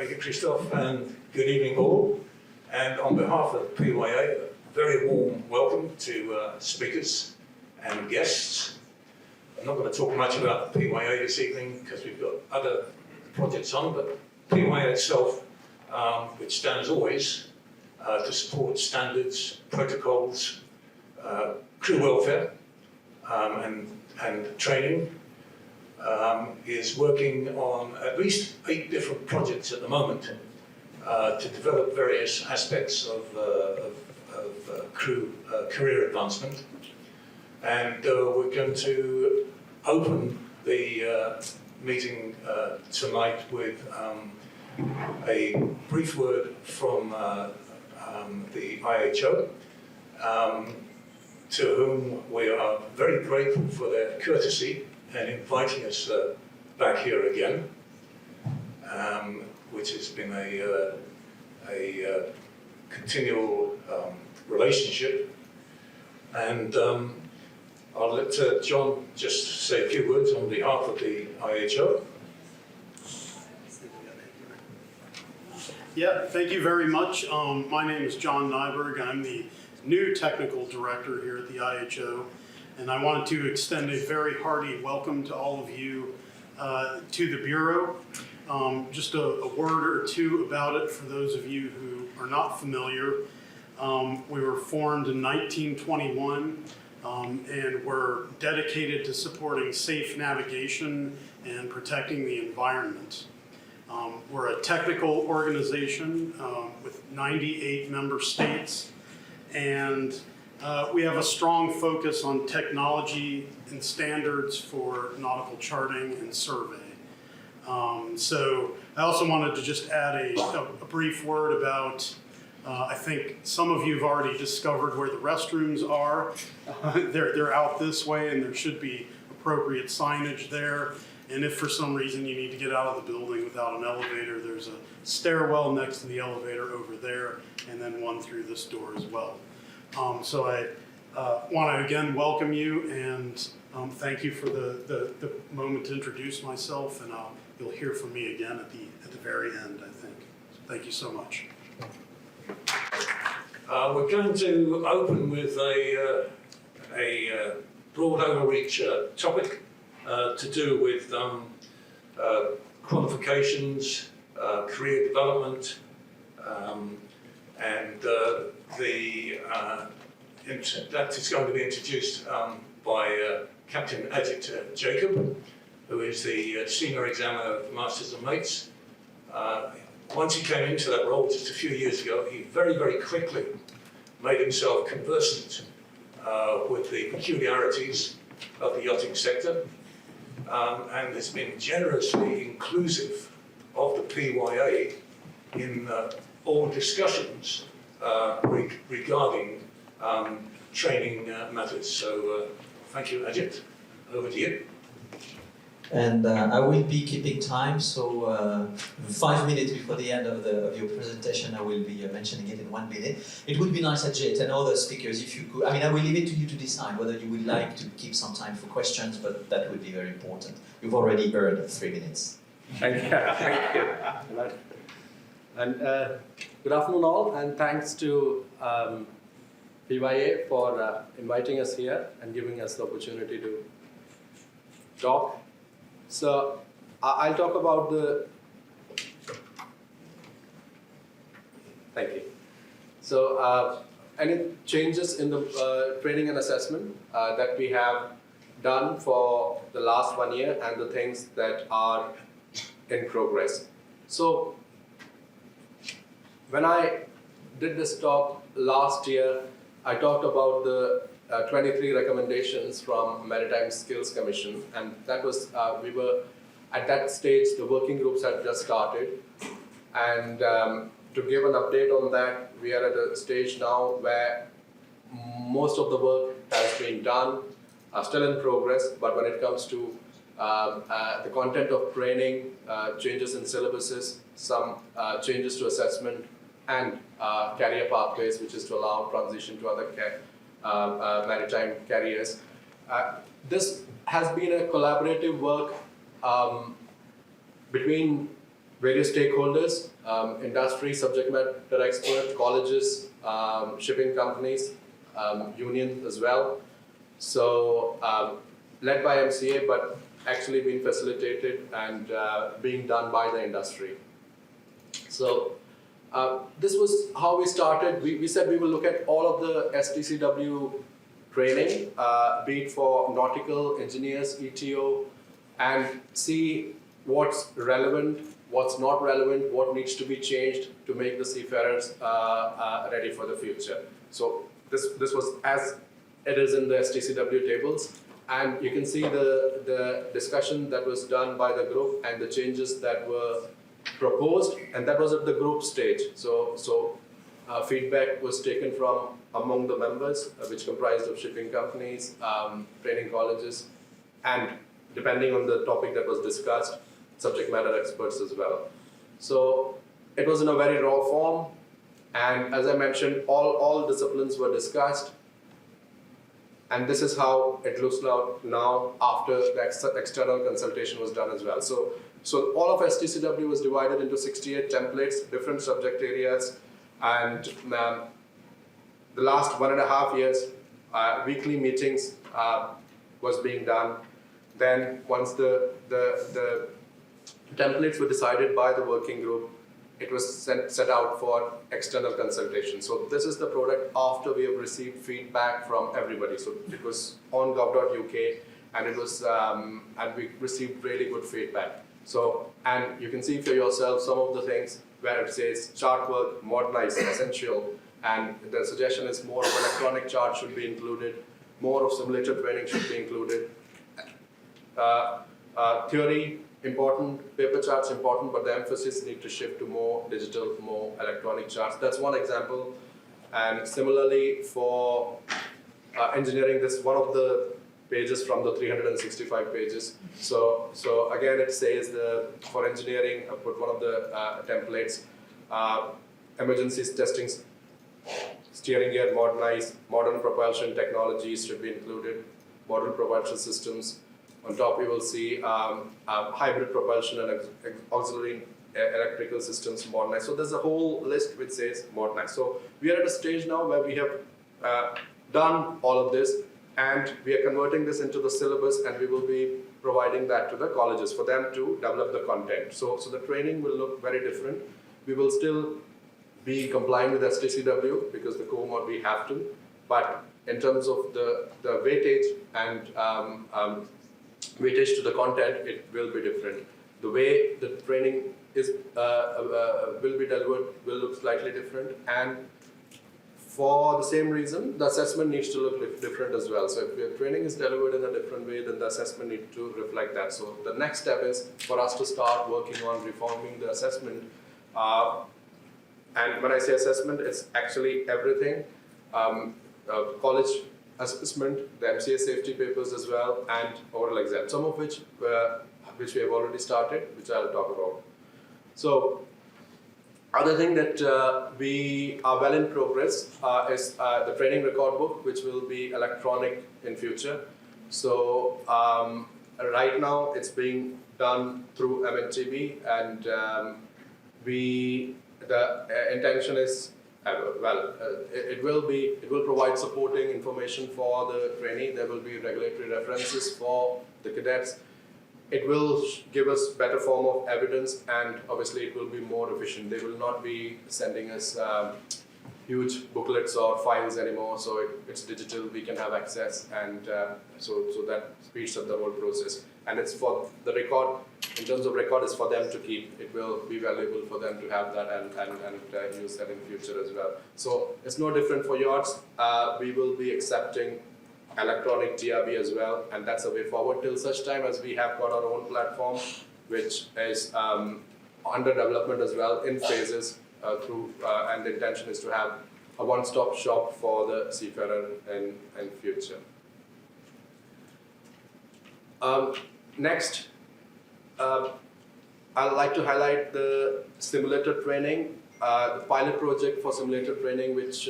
Thank you, Christophe, and good evening all. And on behalf of PYA, a very warm welcome to speakers and guests. I'm not going to talk much about the PYA this evening because we've got other projects on, but PYA itself, which stands always to support standards, protocols, crew welfare, and training, is working on at least 8 different projects at the moment to develop various aspects of crew career advancement. And we're going to open the meeting tonight with a brief word from the IHO, to whom we are very grateful for their courtesy and inviting us back here again, which has been a continual relationship. And I'll let John just say a few words on behalf of the IHO. Yeah, thank you very much. My name is John Wyborn. I'm the new technical director here at the IHO, and I wanted to extend a very hearty welcome to all of you to the Bureau. Just a word or two about it for those of you who are not familiar. We were formed in 1921, and we're dedicated to supporting safe navigation and protecting the environment. We're a technical organization with 98 member states, and we have a strong focus on technology and standards for nautical charting and survey. So I also wanted to just add a brief word about, I think some of you have already discovered where the restrooms are. They're out this way, and there should be appropriate signage there. And if for some reason you need to get out of the building without an elevator, there's a stairwell next to the elevator over there, and then one through this door as well. So I want to again welcome you, and thank you for the moment to introduce myself, and you'll hear from me again at the very end, I think. So thank you so much. We're going to open with a broad overreach topic to do with qualifications, career development, and that is going to be introduced by Captain Ajit Jacob, who is the Senior Examiner of Masters and Mates. Once he came into that role just a few years ago, he very, very quickly made himself conversant with the peculiarities of the yachting sector, and has been generously inclusive of the PYA in all discussions regarding training matters. So thank you, Ajit. Over to you. And I will be keeping time, so 5 minutes before the end of your presentation, I will be mentioning it in 1 minute. It would be nice, Ajit, and other speakers, if you could. I mean, I will leave it to you to decide whether you would like to keep some time for questions, but that would be very important. You've already earned 3 minutes. Thank you. Thank you. And good afternoon, all, and thanks to PYA for inviting us here and giving us the opportunity to talk. So I'll talk about thank you. So any changes in the training and assessment that we have done for the last 1 year and the things that are in progress. So when I did this talk last year, I talked about the 23 recommendations from Maritime Skills Commission, and that was, we were at that stage, the working groups had just started, and to give an update on that, we are at a stage now where most of the work has been done, still in progress, but when it comes to the content of training, changes in syllabuses, some changes to assessment, and career pathways, which is to allow transition to other maritime careers. This has been a collaborative work between various stakeholders, industry, subject matter expert, colleges, shipping companies, unions as well. So led by MCA, but actually being facilitated and being done by the industry. So this was how we started. We said we will look at all of the STCW training, be it for nautical engineers, ETO, and see what's relevant, what's not relevant, what needs to be changed to make the seafarers ready for the future. So this was as it is in the STCW tables, and you can see the discussion that was done by the group and the changes that were proposed, and that was at the group stage. So feedback was taken from among the members, which comprised of shipping companies, training colleges, and depending on the topic that was discussed, subject matter experts as well. So it was in a very raw form, and as I mentioned, all disciplines were discussed, and this is how it looks like now after the external consultation was done as well. So all of STCW was divided into 68 templates, different subject areas, and the last 1.5 years, weekly meetings was being done. Then once the templates were decided by the working group, it was set out for external consultation. So this is the product after we have received feedback from everybody. So it was on gov.uk, and it was and we received really good feedback. So, and you can see for yourself some of the things where it says chart work, modernize, essential, and the suggestion is more of electronic chart should be included, more of simulator training should be included. Theory important, paper charts important, but the emphasis need to shift to more digital, more electronic charts. That's one example. And similarly for engineering, this one of the pages from the 365 pages. So again, it says for engineering, I put one of the templates, emergencies testing, steering gear modernized, modern propulsion technologies should be included, modern propulsion systems. On top, you will see hybrid propulsion and auxiliary electrical systems modernized. So there's a whole list which says modernized. So we are at a stage now where we have done all of this, and we are converting this into the syllabus, and we will be providing that to the colleges for them to develop the content. So the training will look very different. We will still be complying with STCW because the core mod we have to, but in terms of the weightage and weightage to the content, it will be different. The way the training is will be delivered will look slightly different, and for the same reason, the assessment needs to look different as well. So if your training is delivered in a different way, then the assessment needs to reflect that. So the next step is for us to start working on reforming the assessment. And when I say assessment, it's actually everything. College assessment, the MCA safety papers as well, and oral exam, some of which we have already started, which I'll talk about. So, other thing that we are well in progress is the training record book, which will be electronic in future. So, right now it's being done through MNTB, and the intention is it will provide supporting information for the trainee. There will be regulatory references for the cadets. It will give us better form of evidence, and obviously it will be more efficient. They will not be sending us huge booklets or files anymore, so it's digital, we can have access, and so that speeds up the whole process. And it's for the record, in terms of record, it's for them to keep. It will be valuable for them to have that and use that in future as well. So it's no different for yachts. We will be accepting electronic GRB as well, and that's the way forward till such time as we have got our own platform, which is under development as well in phases and the intention is to have a one-stop shop for the seafarer in future. Next, I'd like to highlight the simulator training, the pilot project for simulator training, which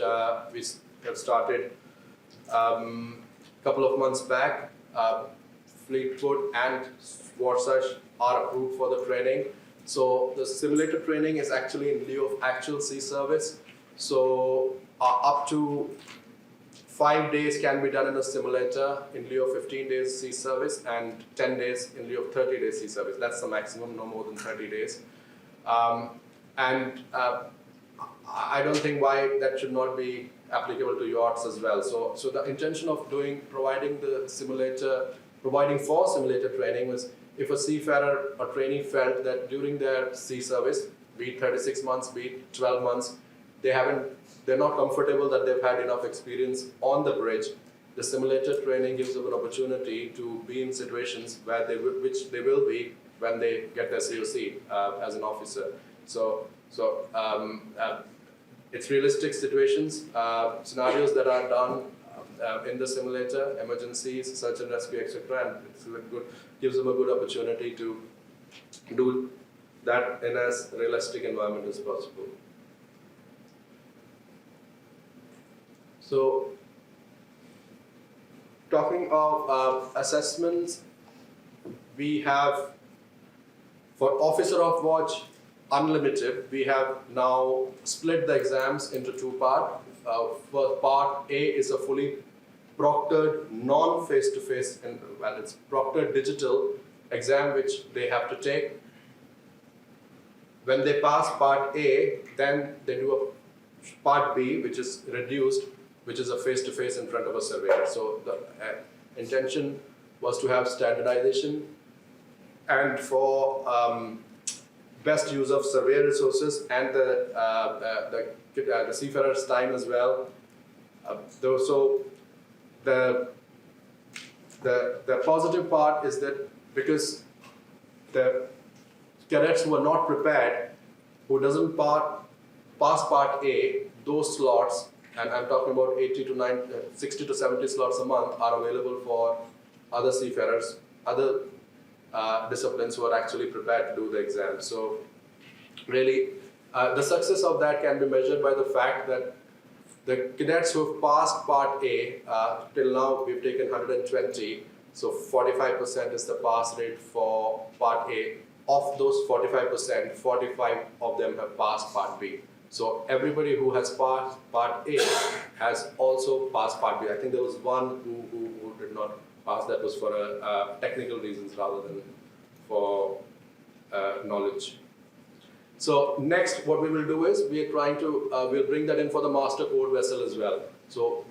we have started couple of months back. Fleetwood and Swarsash are approved for the training. So the simulator training is actually in lieu of actual sea service. So up to 5 days can be done in a simulator in lieu of 15 days sea service, and 10 days in lieu of 30 days sea service. That's the maximum, no more than 30 days. I don't think why that should not be applicable to yachts as well. So the intention of providing for simulator training was, if a seafarer or trainee felt that during their sea service, be it 36 months, be it 12 months, they're not comfortable, that they've had enough experience on the bridge, the simulator training gives them an opportunity to be in situations where which they will be when they get their COC as an officer. So it's realistic situations, scenarios that are done in the simulator, emergencies, search and rescue, etc. And gives them a good opportunity to do that in as realistic environment as possible. So, talking of assessments, we have, for Officer of Watch Unlimited, we have now split the exams into two parts. For part A is a fully proctored, non-face-to-face, and well, it's proctored digital exam which they have to take. When they pass part A, then they do a part B, which is reduced, which is a face-to-face in front of a surveyor. So the intention was to have standardization, and for best use of surveyor resources and the seafarer's time as well. So the positive part is that because the cadets who are not prepared, who doesn't pass part A, those slots, and I'm talking about 60 to 70 slots a month, are available for other seafarers, other disciplines who are actually prepared to do the exam. So really, the success of that can be measured by the fact that the cadets who have passed part A, till now we've taken 120, so 45% is the pass rate for part A. Of those 45%, 45 of them have passed part B. So everybody who has passed part A has also passed part B. I think there was one who did not pass. That was for technical reasons rather than for knowledge. So next, what we will do is we are trying to we'll bring that in for the master code vessel as well. So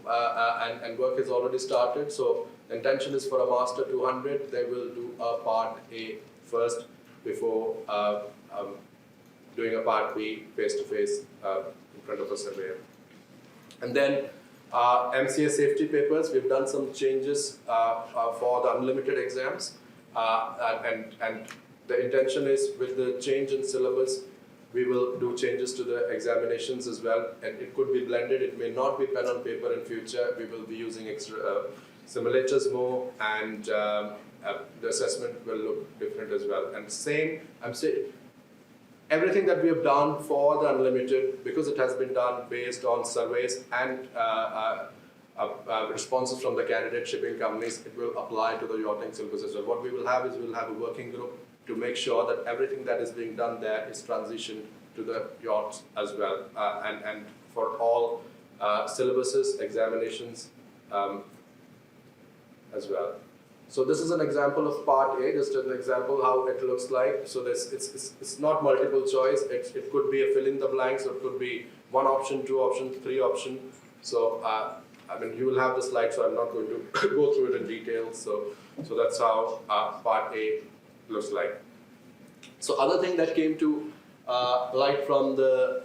and work has already started. So the intention is for a master 200, they will do a part A first before doing a part B face-to-face in front of a surveyor. And then MCA safety papers, we've done some changes for the unlimited exams. And the intention is, with the change in syllabus, we will do changes to the examinations as well. And it could be blended, it may not be pen on paper in future. We will be using extra simulators more, and the assessment will look different as well. And same, I'm saying, everything that we have done for the unlimited, because it has been done based on surveys and responses from the candidate shipping companies, it will apply to the yachting syllabus as well. What we will have is we'll have a working group to make sure that everything that is being done there is transitioned to the yachts as well, and for all syllabuses, examinations as well. So this is an example of part A, just an example how it looks like. So it's not multiple choice, it could be a fill in the blanks, or it could be one option, two options, three option. So I mean, you will have the slide, so I'm not going to go through it in detail. So that's how part A looks like. So other thing that came to light from the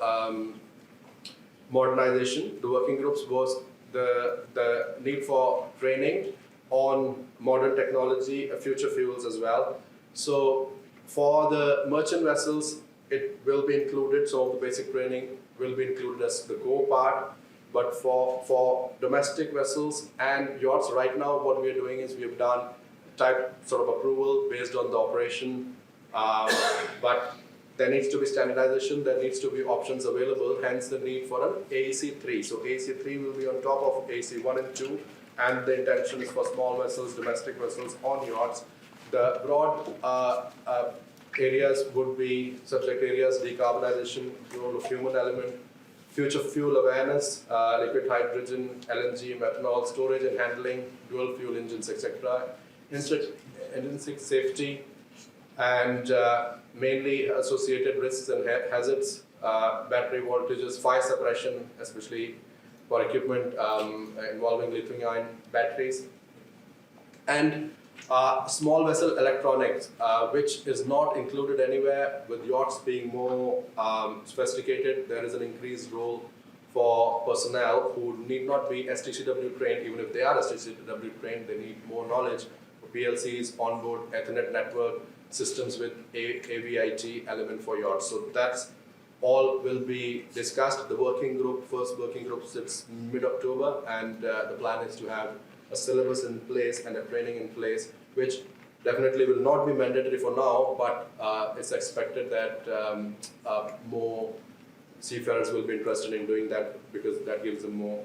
modernization, the working groups, was the need for training on modern technology, future fuels as well. So for the merchant vessels, it will be included, so the basic training will be included as the core part. But for domestic vessels and yachts, right now what we are doing is we have done type sort of approval based on the operation, but there needs to be standardization, there needs to be options available, hence the need for an AEC 3. So AEC 3 will be on top of AEC 1 and 2, and the intention is for small vessels, domestic vessels on yachts. The broad areas would be subject areas: decarbonization, role of human element, future fuel awareness, liquid hydrogen, LNG, methanol, storage and handling, dual fuel engines, etc. Intrinsic safety, and mainly associated risks and hazards, battery voltages, fire suppression, especially for equipment involving lithium-ion batteries, and small vessel electronics, which is not included anywhere. With yachts being more sophisticated, there is an increased role for personnel who need not be STCW trained. Even if they are STCW trained, they need more knowledge for PLCs, onboard Ethernet network systems with AVIT element for yachts. So that's all will be discussed. The working group, first working group sits mid-October, and the plan is to have a syllabus in place and a training in place, which definitely will not be mandatory for now, but it's expected that more seafarers will be interested in doing that, because that gives them more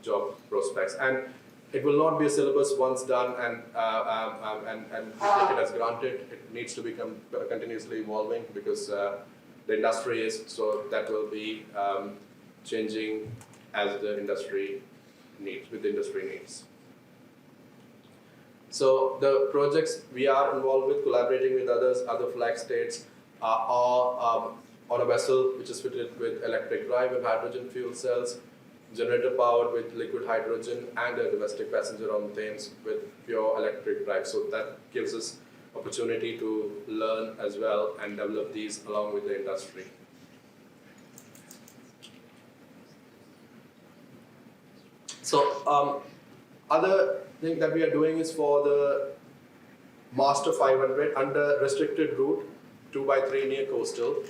job prospects. And it will not be a syllabus once done and take it as granted. It needs to become continuously evolving, because the industry is, so that will be changing as the industry needs, with the industry needs. So the projects we are involved with, collaborating with other flag states, are on a vessel which is fitted with electric drive and hydrogen fuel cells, generator powered with liquid hydrogen, and a domestic passenger on Thames with pure electric drive. So that gives us opportunity to learn as well and develop these along with the industry. So other thing that we are doing is for the Master 500 under restricted route 2x3 near coastal.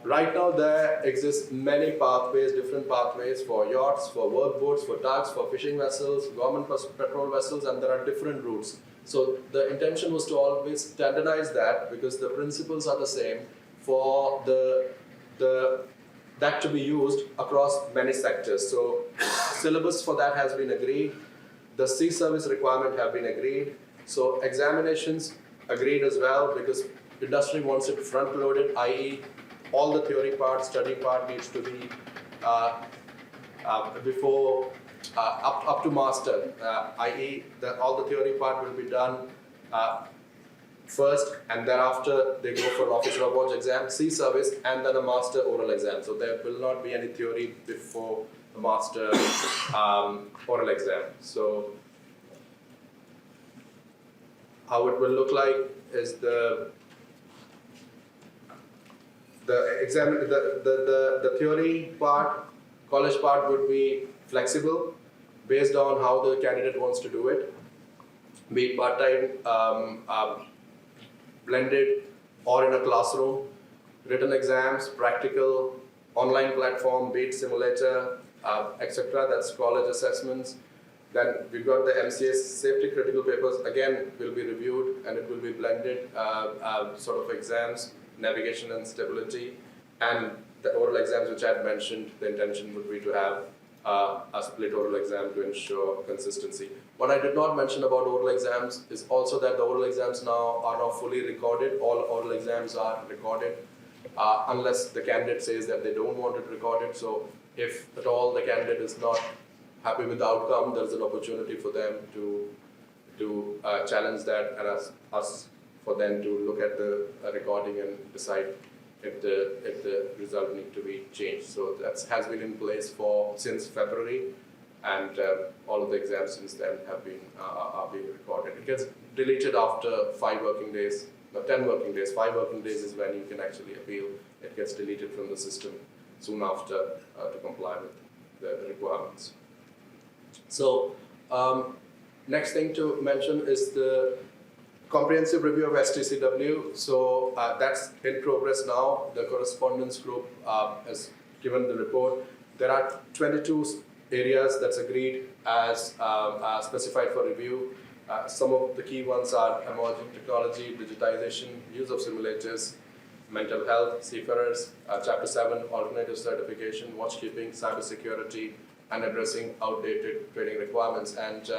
Right now there exist many pathways, different pathways for yachts, for workboats, for tugs, for fishing vessels, government patrol vessels, and there are different routes. So the intention was to always standardize that, because the principles are the same for that to be used across many sectors. So syllabus for that has been agreed. The sea service requirement have been agreed. So examinations agreed as well, because industry wants it front loaded, i.e. all the theory part, study part needs to be before up to master, i.e. all the theory part will be done first, and thereafter they go for officer of watch exam, sea service, and then a master oral exam. So there will not be any theory before the master oral exam. So how it will look like is the exam, the theory part, college part would be flexible based on how the candidate wants to do it, be it part-time, blended, or in a classroom. Written exams, practical, online platform, be it simulator, etc. That's college assessments. Then we've got the MCA safety critical papers, again will be reviewed, and it will be blended sort of exams, navigation and stability, and the oral exams which I had mentioned. The intention would be to have a split oral exam to ensure consistency. What I did not mention about oral exams is also that the oral exams now are not fully recorded. All oral exams are recorded unless the candidate says that they don't want it recorded. So if at all the candidate is not happy with the outcome, there's an opportunity for them to challenge that, and us for them to look at the recording and decide if the result need to be changed. So that has been in place since February, and all of the exams since then have been are being recorded. It gets deleted after 5 working days, no, 10 working days. 5 working days is when you can actually appeal. It gets deleted from the system soon after to comply with the requirements. So next thing to mention is the comprehensive review of STCW. So that's in progress now. The correspondence group has given the report. There are 22 areas that's agreed as specified for review. Some of the key ones are emerging technology, digitization, use of simulators, mental health, seafarers, Chapter 7, alternative certification, watchkeeping, cybersecurity, and addressing outdated training requirements. And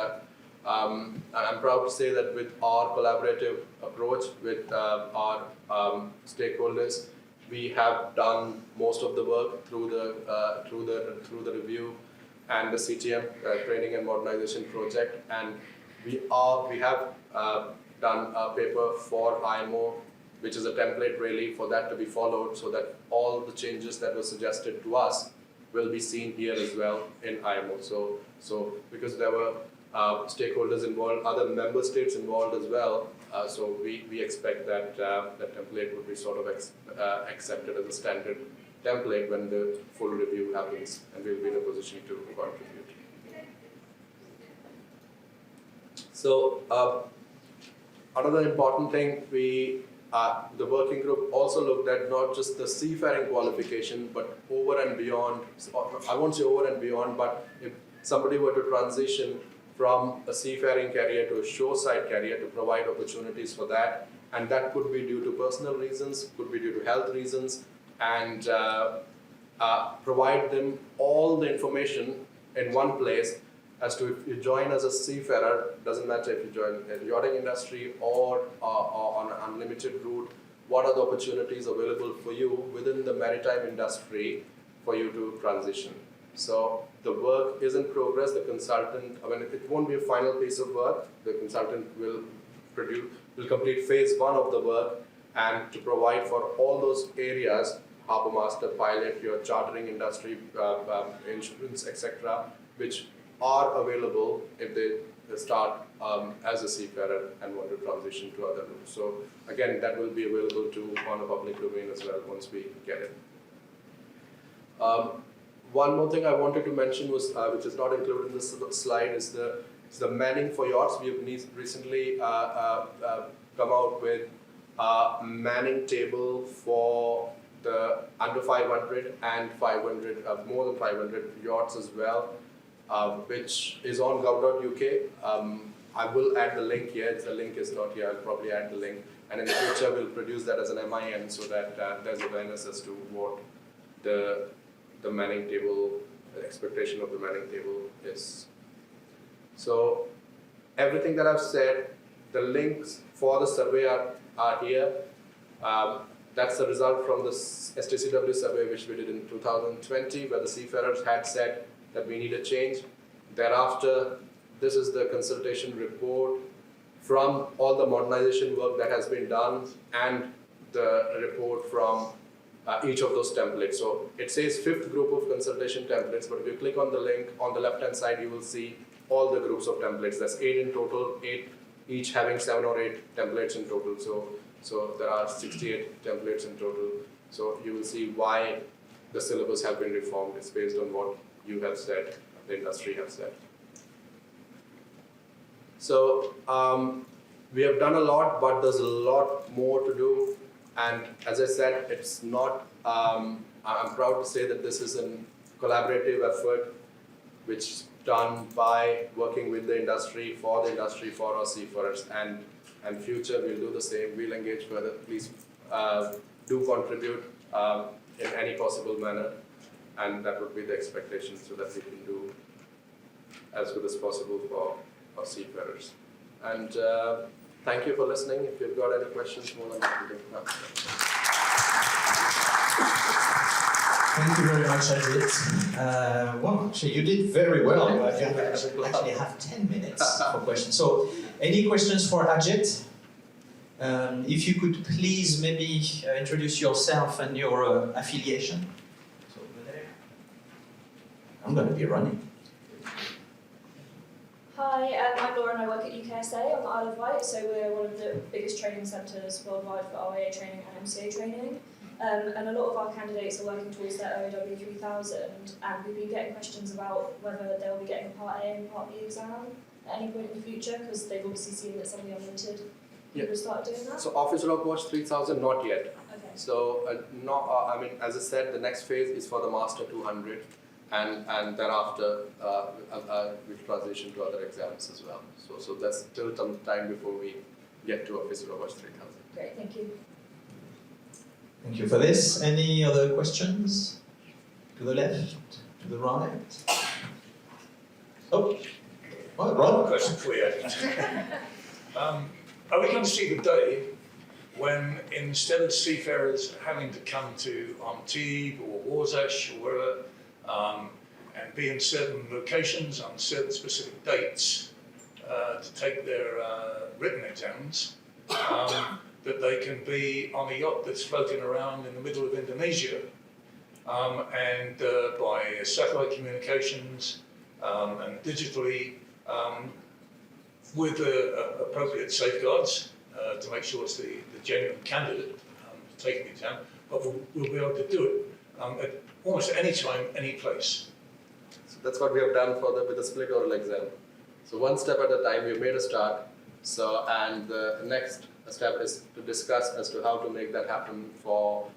And I'm proud to say that with our collaborative approach with our stakeholders, we have done most of the work through the review and the CTM training and modernization project, and we have done a paper for IMO, which is a template really for that to be followed, so that all the changes that were suggested to us will be seen here as well in IMO. So because there were stakeholders involved, other member states involved as well, so we expect that that template would be sort of accepted as a standard template when the full review happens, and we'll be in a position to contribute. So another important thing, the working group also looked at not just the seafaring qualification, but over and beyond. I won't say over and beyond, but if somebody were to transition from a seafaring carrier to a shoreside carrier, to provide opportunities for that, and that could be due to personal reasons, could be due to health reasons, and provide them all the information in one place as to if you join as a seafarer, doesn't matter if you join the yachting industry or on an unlimited route, what are the opportunities available for you within the maritime industry for you to transition. So the work is in progress. The consultant, it won't be a final piece of work. The consultant will complete phase 1 of the work, and to provide for all those areas, harbour master, pilot, your chartering industry, insurance, etc., which are available if they start as a seafarer and want to transition to other routes. So again, that will be available on a public domain as well once we get it. One more thing I wanted to mention was, which is not included in this slide, is the manning for yachts. We have recently come out with a manning table for the under 500 and 500, more than 500 yachts as well, which is on gov.uk. I will add the link here. The link is not here. I'll probably add the link, and in the future we'll produce that as an MIN so that there's awareness as to what the manning table, the expectation of the manning table is. So everything that I've said, the links for the survey are here. That's the result from the STCW survey which we did in 2020, where the seafarers had said that we need a change. Thereafter, this is the consultation report from all the modernization work that has been done and the report from each of those templates. So it says 5th group of consultation templates, but if you click on the link on the left hand side, you will see all the groups of templates. That's 8 in total, 8 each having 7 or 8 templates in total. So there are 68 templates in total. So you will see why the syllabus have been reformed. It's based on what you have said, the industry has said. So we have done a lot, but there's a lot more to do. And as I said, it's not, I'm proud to say that this is a collaborative effort which is done by working with the industry, for our seafarers, and future we'll do the same. We'll engage further. Please do contribute in any possible manner, and that would be the expectation, so that we can do as good as possible for our seafarers. And thank you for listening. If you've got any questions, more than happy to answer. Thank you very much, Ajit. Well, actually, you did very well. You actually have 10 minutes for questions. So, any questions for Ajit? If you could please maybe introduce yourself and your affiliation. So over there. I'm going to be running. Hi, I'm Laura and I work at UKSA on the Isle of Wight, so we're one of the biggest training centres worldwide for RIA training and MCA training. And a lot of our candidates are working towards their OAW 3000, and we've been getting questions about whether they'll be getting a Part A and Part B exam at any point in the future, because they've obviously seen that some of the unlimited people start doing that. So Officer of Watch 3000, not yet. Okay. So I mean, as I said, the next phase is for the Master 200, and thereafter we'll transition to other exams as well. So that's still some time before we get to Officer of Watch 3000. Great, thank you. Thank you for this. Any other questions? To the left? To the right? Oh, Well, One Rob? question for you. Are we going to see the day when instead of seafarers having to come to Antibes or Warsash or wherever and be in certain locations on certain specific dates to take their written exams, that they can be on a yacht that's floating around in the middle of Indonesia and by satellite communications and digitally with appropriate safeguards to make sure it's the genuine candidate taking the exam, but we'll be able to do it at almost any time, any place. So that's what we have done with the split oral exam. So one step at a time, we've made a start. So, and the next step is to discuss as to how to make that happen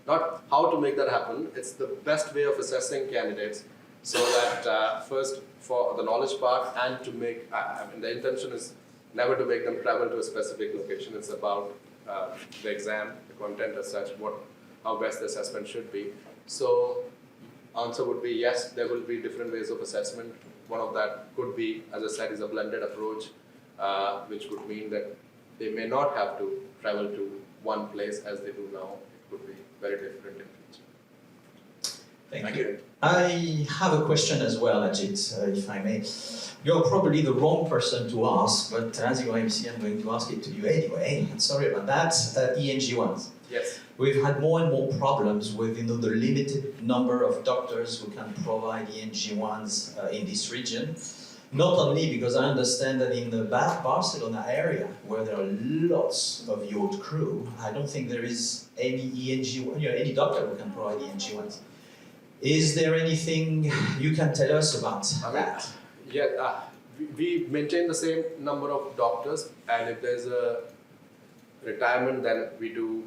not how to make that happen, it's the best way of assessing candidates so that first for the knowledge part and to make, the intention is never to make them travel to a specific location. It's about the exam, the content as such, how best the assessment should be. So answer would be yes, there will be different ways of assessment. One of that could be, as I said, is a blended approach, which would mean that they may not have to travel to one place as they do now. It could be very different in future. Thank you. I have a question as well, Ajit, if I may. You're probably the wrong person to ask, but as your MC, I'm going to ask it to you anyway. Sorry about that. ENG1s. Yes. We've had more and more problems with the limited number of doctors who can provide ENG1s in this region. Not only because I understand that in the Barcelona area, where there are lots of yacht crew, I don't think there is any any doctor who can provide ENG1s. Is there anything you can tell us about that? Yeah, we maintain the same number of doctors, and if there's a retirement, then we do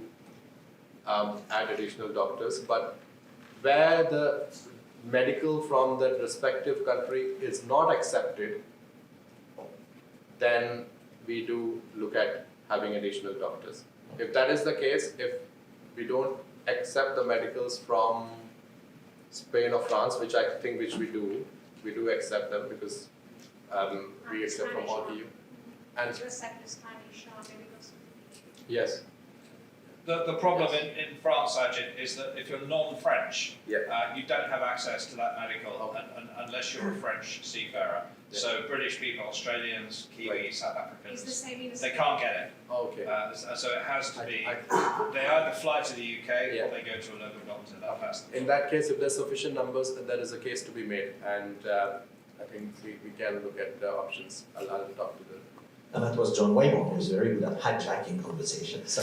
add additional doctors. But where the medical from the respective country is not accepted, then we do look at having additional doctors. If that is the case, if we don't accept the medicals from Spain or France, which we do accept them because we accept from all EU. And yes. The problem in France, Ajit, is that if you're non-French, you don't have access to that medical unless you're a French seafarer. Yeah. So British people, Australians, Kiwis, South Africans, they can't get it. Okay. So it has to be, they either fly to the UK or they go to a local doctor. In that case, if there's sufficient numbers, there is a case to be made. And I think we can look at the options. I'll talk to them. And that was John Wyborn, who's very good at hijacking conversations.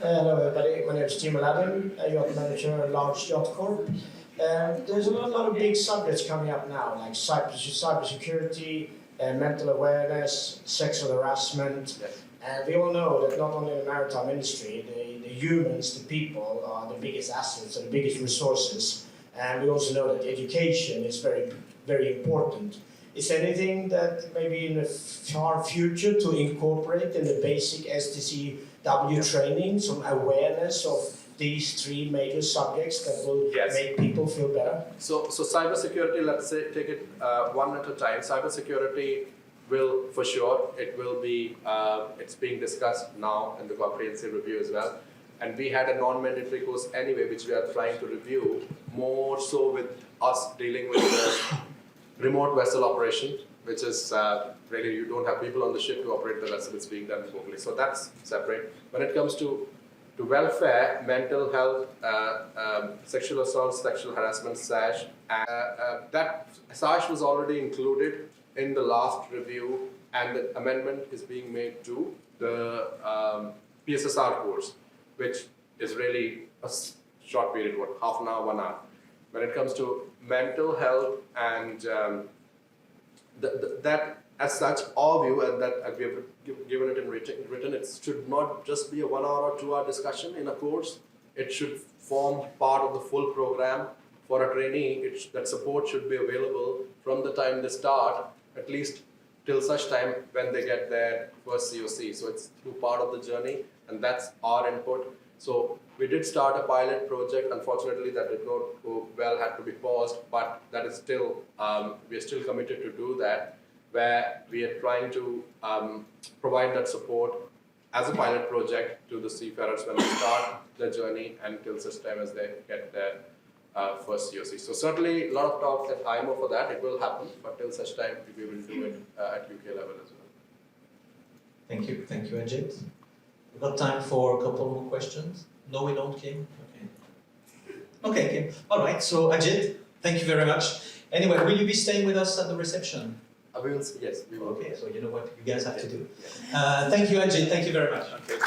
Hello everybody, my name is Tim Aladdin, yacht manager at Large Yacht Corp. There's a lot of big subjects coming up now, like cybersecurity, mental awareness, sexual harassment. Yes. And we all know that not only in the maritime industry, the humans, the people are the biggest assets and the biggest resources. And we also know that education is very, very important. Is there anything that maybe in the far future to incorporate in the basic STCW training, some awareness of these three major subjects that will make people feel better? So cybersecurity, let's say, take it one at a time. Cybersecurity will, for sure, it will be, it's being discussed now in the comprehensive review as well. And we had a non-mandatory course anyway, which we are trying to review, more so with us dealing with the remote vessel operation, which is really you don't have people on the ship to operate the vessel, it's being done locally. So that's separate. When it comes to welfare, mental health, sexual assault, sexual harassment, SASH, that SASH was already included in the last review, and the amendment is being made to the PSSR course, which is really a short period, half an hour, 1 hour. When it comes to mental health and that as such, our view, and that we have given it in written, it should not just be a 1 hour or 2 hour discussion in a course. It should form part of the full program for a trainee. That support should be available from the time they start, at least till such time when they get their first COC. So it's through part of the journey, and that's our input. So we did start a pilot project. Unfortunately, that did not go well, had to be paused, but that is still, we are still committed to do that, where we are trying to provide that support as a pilot project to the seafarers when they start their journey until such time as they get their first COC. So certainly a lot of talks at IMO for that, it will happen, but till such time we will do it at UK level as well. Thank you, Ajit. We've got time for a couple more questions. No, we don't, Kim? Okay, Kim. All right, so Ajit, thank you very much. Anyway, will you be staying with us at the reception? We will, yes, we will. Okay, so you know what you guys have to do. Thank you, Ajit. Thank you very much. Okay, thank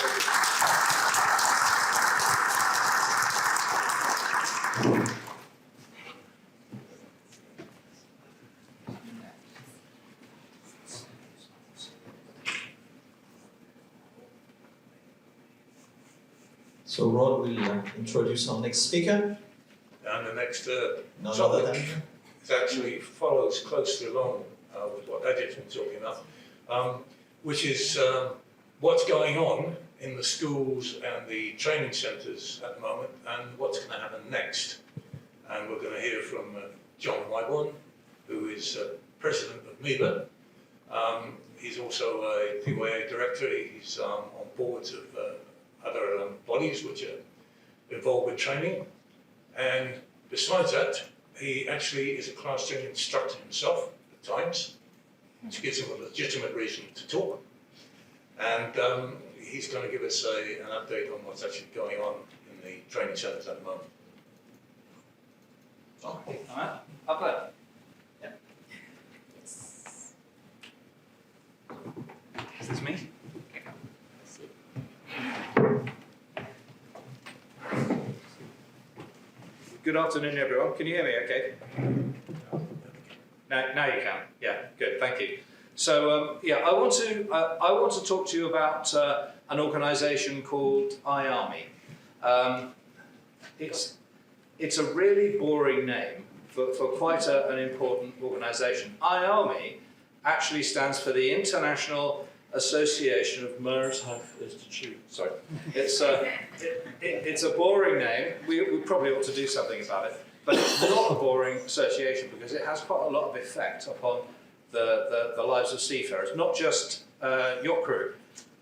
you. So Rod will introduce our next speaker. And the next None other topic actually follows closely along with what Ajit's been talking about, which is what's going on in the schools and the training centres at the moment and what's going to happen next. And we're going to hear from John Wyborn, who is president of MELA. He's also a PYA director. He's on boards of other bodies which are involved with training. And besides that, he actually is a class 2 instructor himself at times, which gives him a legitimate reason to talk. And he's going to give us an update on what's actually going on in the training centres at the moment. Okay, all right, up there. Yeah. Is this me? Good afternoon, everyone. Can you hear me okay? Now you can. Yeah, good, thank you. So, I want to talk to you about an organisation called IAMI. It's a really boring name for quite an important organisation. IAMI actually stands for the International Association of Maritime Institutes. Sorry, it's a boring name. We probably ought to do something about it, but it's not a boring association because it has quite a lot of effect upon the lives of seafarers, not just yacht crew,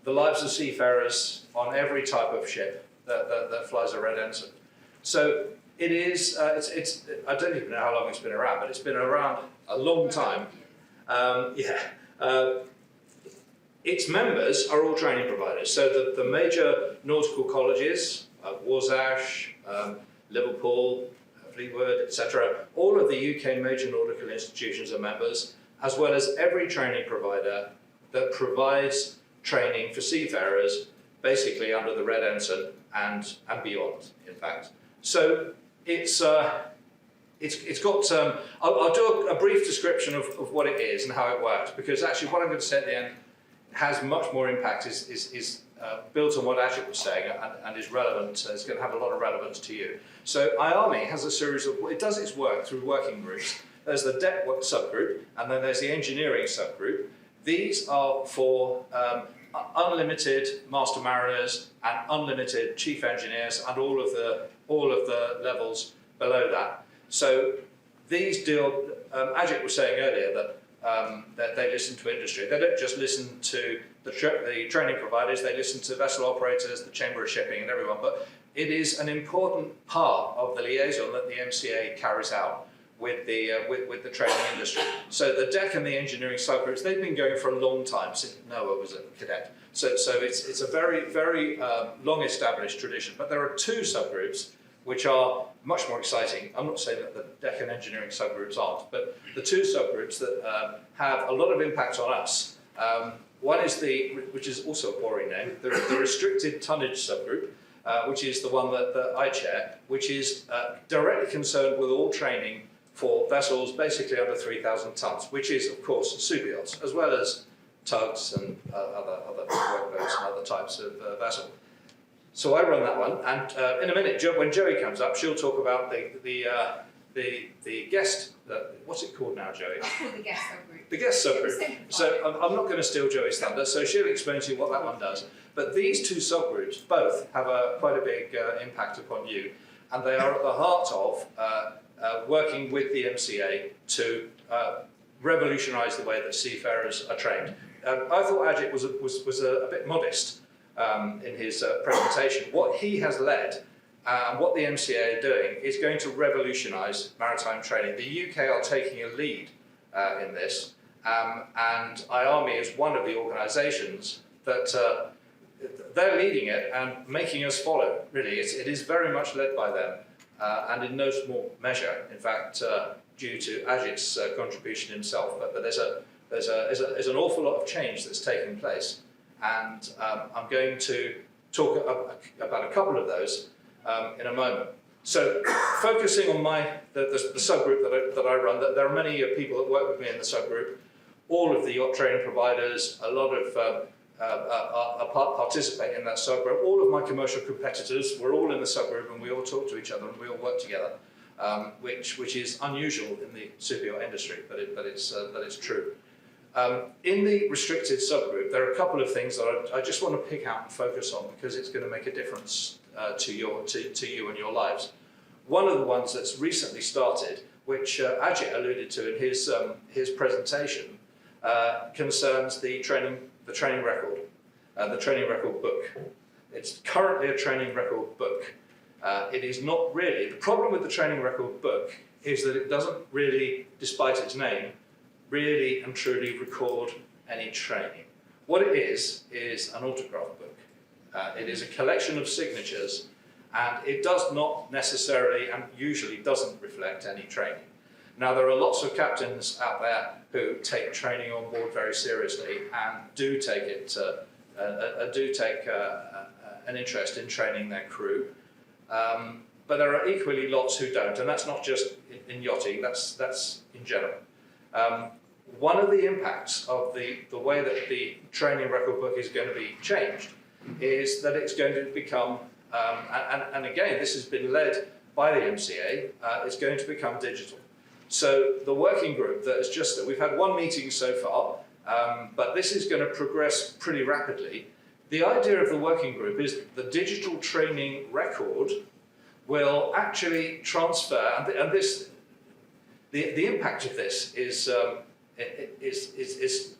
the lives of seafarers on every type of ship that flies a red ensign. So it is. I don't even know how long it's been around, but it's been around a long time. Its members are all training providers. So the major nautical colleges, Warsash, Liverpool, Fleetwood, etc., all of the UK major nautical institutions are members, as well as every training provider that provides training for seafarers, basically under the red ensign and beyond, in fact. So it's got. I'll do a brief description of what it is and how it works, because actually what I'm going to say at the end has much more impact, is built on what Ajit was saying and is relevant, is going to have a lot of relevance to you. So IAMI has a series of, it does its work through working groups. There's the deck subgroup, and then there's the engineering subgroup. These are for unlimited master mariners and unlimited chief engineers and all of the levels below that. So these deal, Ajit was saying earlier that they listen to industry. They don't just listen to the training providers, they listen to vessel operators, the Chamber of Shipping and everyone, but it is an important part of the liaison that the MCA carries out with the training industry. So the deck and the engineering subgroups, they've been going for a long time, since Noah was a cadet. So it's a very, very long established tradition, but there are two subgroups which are much more exciting. I'm not saying that the deck and engineering subgroups aren't, but the two subgroups that have a lot of impact on us. One is which is also a boring name, the restricted tonnage subgroup, which is the one that I chair, which is directly concerned with all training for vessels basically under 3,000 tons, which is of course super yachts, as well as tugs and other workboats and other types of vessel. So I run that one, and in a minute, when Joey comes up, she'll talk about the guest. What's it called now, Joey? It's called the guest subgroup. The guest subgroup. So I'm not going to steal Joey's thunder. So she'll explain to you what that one does. But these two subgroups both have quite a big impact upon you, and they are at the heart of working with the MCA to revolutionise the way that seafarers are trained. I thought Ajit was a bit modest in his presentation. What he has led and what the MCA are doing is going to revolutionise maritime training. The UK are taking a lead in this, and IAMI is one of the organisations that they're leading it and making us follow, really. It is very much led by them, and in no small measure, in fact, due to Ajit's contribution himself. But there's an awful lot of change that's taking place, and I'm going to talk about a couple of those in a moment. So, focusing on the subgroup that I run, there are many people that work with me in the subgroup. All of the yacht training providers, a lot of participate in that subgroup. All of my commercial competitors, we're all in the subgroup, and we all talk to each other, and we all work together, which is unusual in the super yacht industry, but it's true. In the restricted subgroup, there are a couple of things that I just want to pick out and focus on, because it's going to make a difference to you and your lives. One of the ones that's recently started, which Ajit alluded to in his presentation, concerns the training record, the training record book. It's currently a training record book. It is not really. The problem with the training record book is that it doesn't really, despite its name, really and truly record any training. What it is an autograph book. It is a collection of signatures, and it does not necessarily and usually doesn't reflect any training. Now, there are lots of captains out there who take training on board very seriously and do take an interest in training their crew. But there are equally lots who don't, and that's not just in yachting, that's in general. One of the impacts of the way that the training record book is going to be changed is that it's going to become, and again, this has been led by the MCA, it's going to become digital. So the working group that has we've had one meeting so far, but this is going to progress pretty rapidly. The idea of the working group is the digital training record will actually transfer, and the impact of this is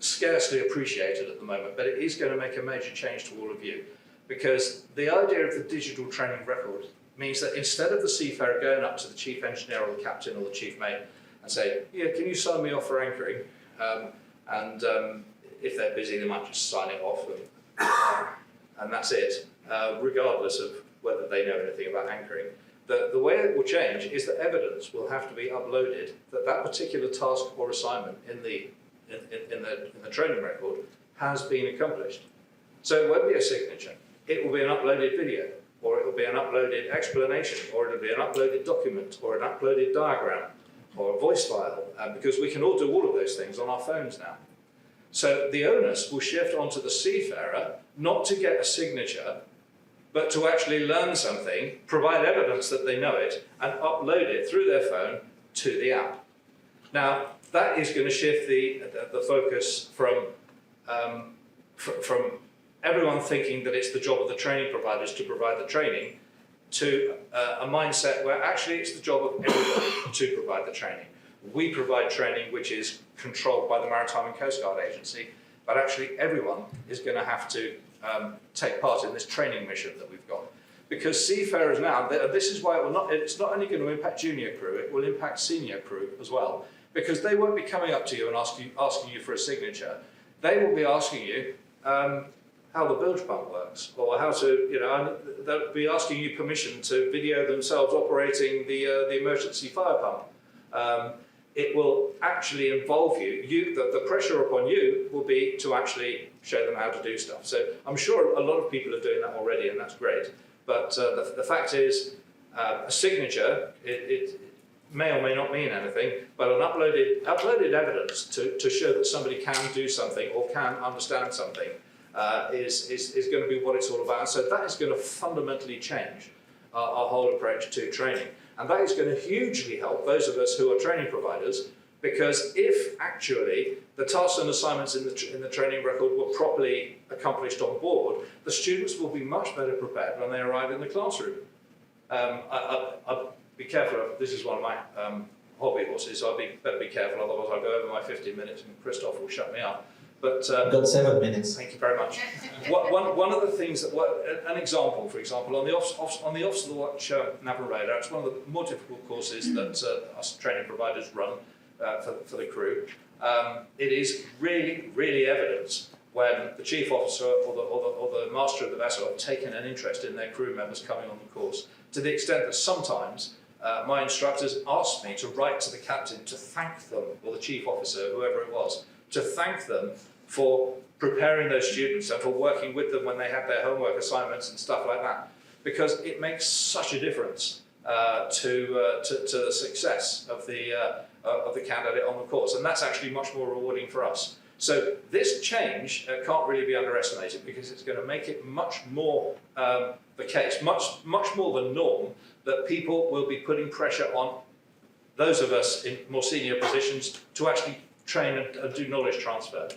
scarcely appreciated at the moment, but it is going to make a major change to all of you, because the idea of the digital training record means that instead of the seafarer going up to the chief engineer or the captain or the chief mate and say, yeah, can you sign me off for anchoring? If they're busy, they might just sign it off, and that's it, regardless of whether they know anything about anchoring. The way it will change is that evidence will have to be uploaded that particular task or assignment in the training record has been accomplished. So it won't be a signature. It will be an uploaded video, or it will be an uploaded explanation, or it will be an uploaded document, or an uploaded diagram, or a voice file, because we can all do all of those things on our phones now. So the onus will shift onto the seafarer not to get a signature, but to actually learn something, provide evidence that they know it, and upload it through their phone to the app. Now, that is going to shift the focus from everyone thinking that it's the job of the training providers to provide the training to a mindset where actually it's the job of everyone to provide the training. We provide training which is controlled by the Maritime and Coast Guard Agency, but actually everyone is going to have to take part in this training mission that we've got. Because seafarers now, this is why it's not only going to impact junior crew, it will impact senior crew as well. Because they won't be coming up to you and asking you for a signature. They will be asking you how the bilge pump works, or how to, they'll be asking you permission to video themselves operating the emergency fire pump. It will actually involve you. The pressure upon you will be to actually show them how to do stuff. So I'm sure a lot of people are doing that already, and that's great. But the fact is, a signature, it may or may not mean anything, but an uploaded evidence to show that somebody can do something or can understand something is going to be what it's all about. So that is going to fundamentally change our whole approach to training. And that is going to hugely help those of us who are training providers Because if actually the tasks and assignments in the training record were properly accomplished on board, the students will be much better prepared when they arrive in the classroom. I'll be careful, this is one of my hobby horses, so better be careful, otherwise I'll go over my 15 minutes and Christoph will shut me up. But You've got 7 minutes. thank you very much. One of the things that, an example, for example, on the Officer of the Watch Navigator, it's one of the more difficult courses that us training providers run for the crew. It is really, really evident when the chief officer or the master of the vessel have taken an interest in their crew members coming on the course, to the extent that sometimes my instructors asked me to write to the captain to thank them, or the chief officer, whoever it was, to thank them for preparing those students and for working with them when they have their homework assignments and stuff like that, because it makes such a difference to the success of the candidate on the course, and that's actually much more rewarding for us. So this change can't really be underestimated, because it's going to make it much more the case, much more the norm, that people will be putting pressure on those of us in more senior positions to actually train and do knowledge transfer.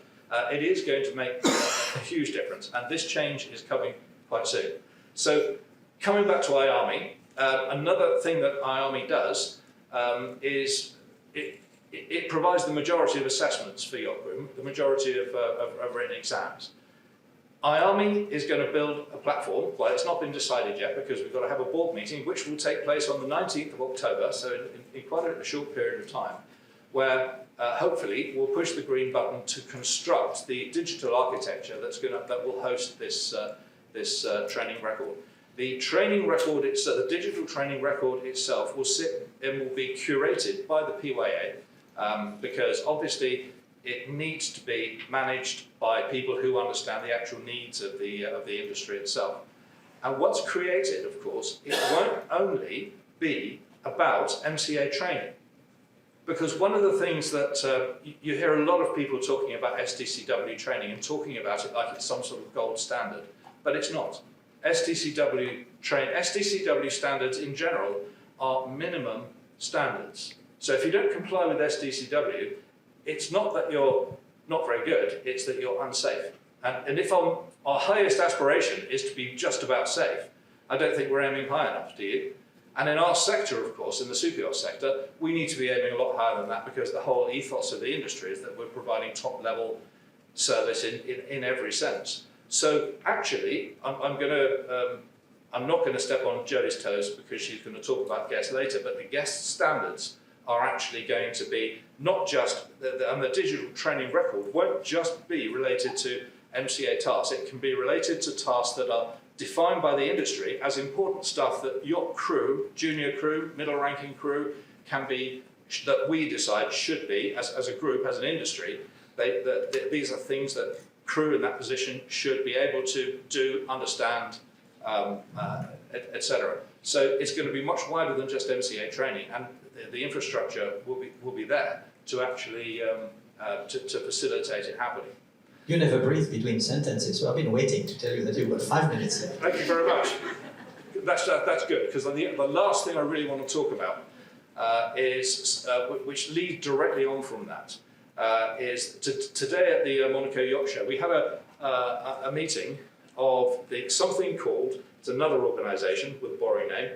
It is going to make a huge difference, and this change is coming quite soon. So coming back to IAMI, another thing that IAMI does is it provides the majority of assessments for yacht crew, the majority of written exams. IAMI is going to build a platform. Well, it's not been decided yet, because we've got to have a board meeting, which will take place on the 19th of October, so in quite a short period of time, where hopefully we'll push the green button to construct the digital architecture that will host this training record. The training record itself, the digital training record itself, will sit and will be curated by the PYA, because obviously it needs to be managed by people who understand the actual needs of the industry itself. And what's created, of course, it won't only be about MCA training. Because one of the things that you hear a lot of people talking about STCW training and talking about it like it's some sort of gold standard, but it's not. STCW standards in general are minimum standards. So if you don't comply with STCW, it's not that you're not very good, it's that you're unsafe. And if our highest aspiration is to be just about safe, I don't think we're aiming high enough, do you? And in our sector, of course, in the super yacht sector, we need to be aiming a lot higher than that, because the whole ethos of the industry is that we're providing top-level service in every sense. So actually, I'm not going to step on Joey's toes, because she's going to talk about guests later, but the guest standards are actually going to be not just, and the digital training record won't just be related to MCA tasks. It can be related to tasks that are defined by the industry as important stuff that yacht crew, junior crew, middle ranking crew can be, that we decide should be, as a group, as an industry. These are things that crew in that position should be able to do, understand, etc. So it's going to be much wider than just MCA training, and the infrastructure will be there to actually to facilitate it happening. You never breathe between sentences, so I've been waiting to tell you that you've got 5 minutes left. Thank you very much. That's good, because the last thing I really want to talk about is, which leads directly on from that, is today at the Monaco Yacht Show, we had a meeting of something called, it's another organisation with a boring name,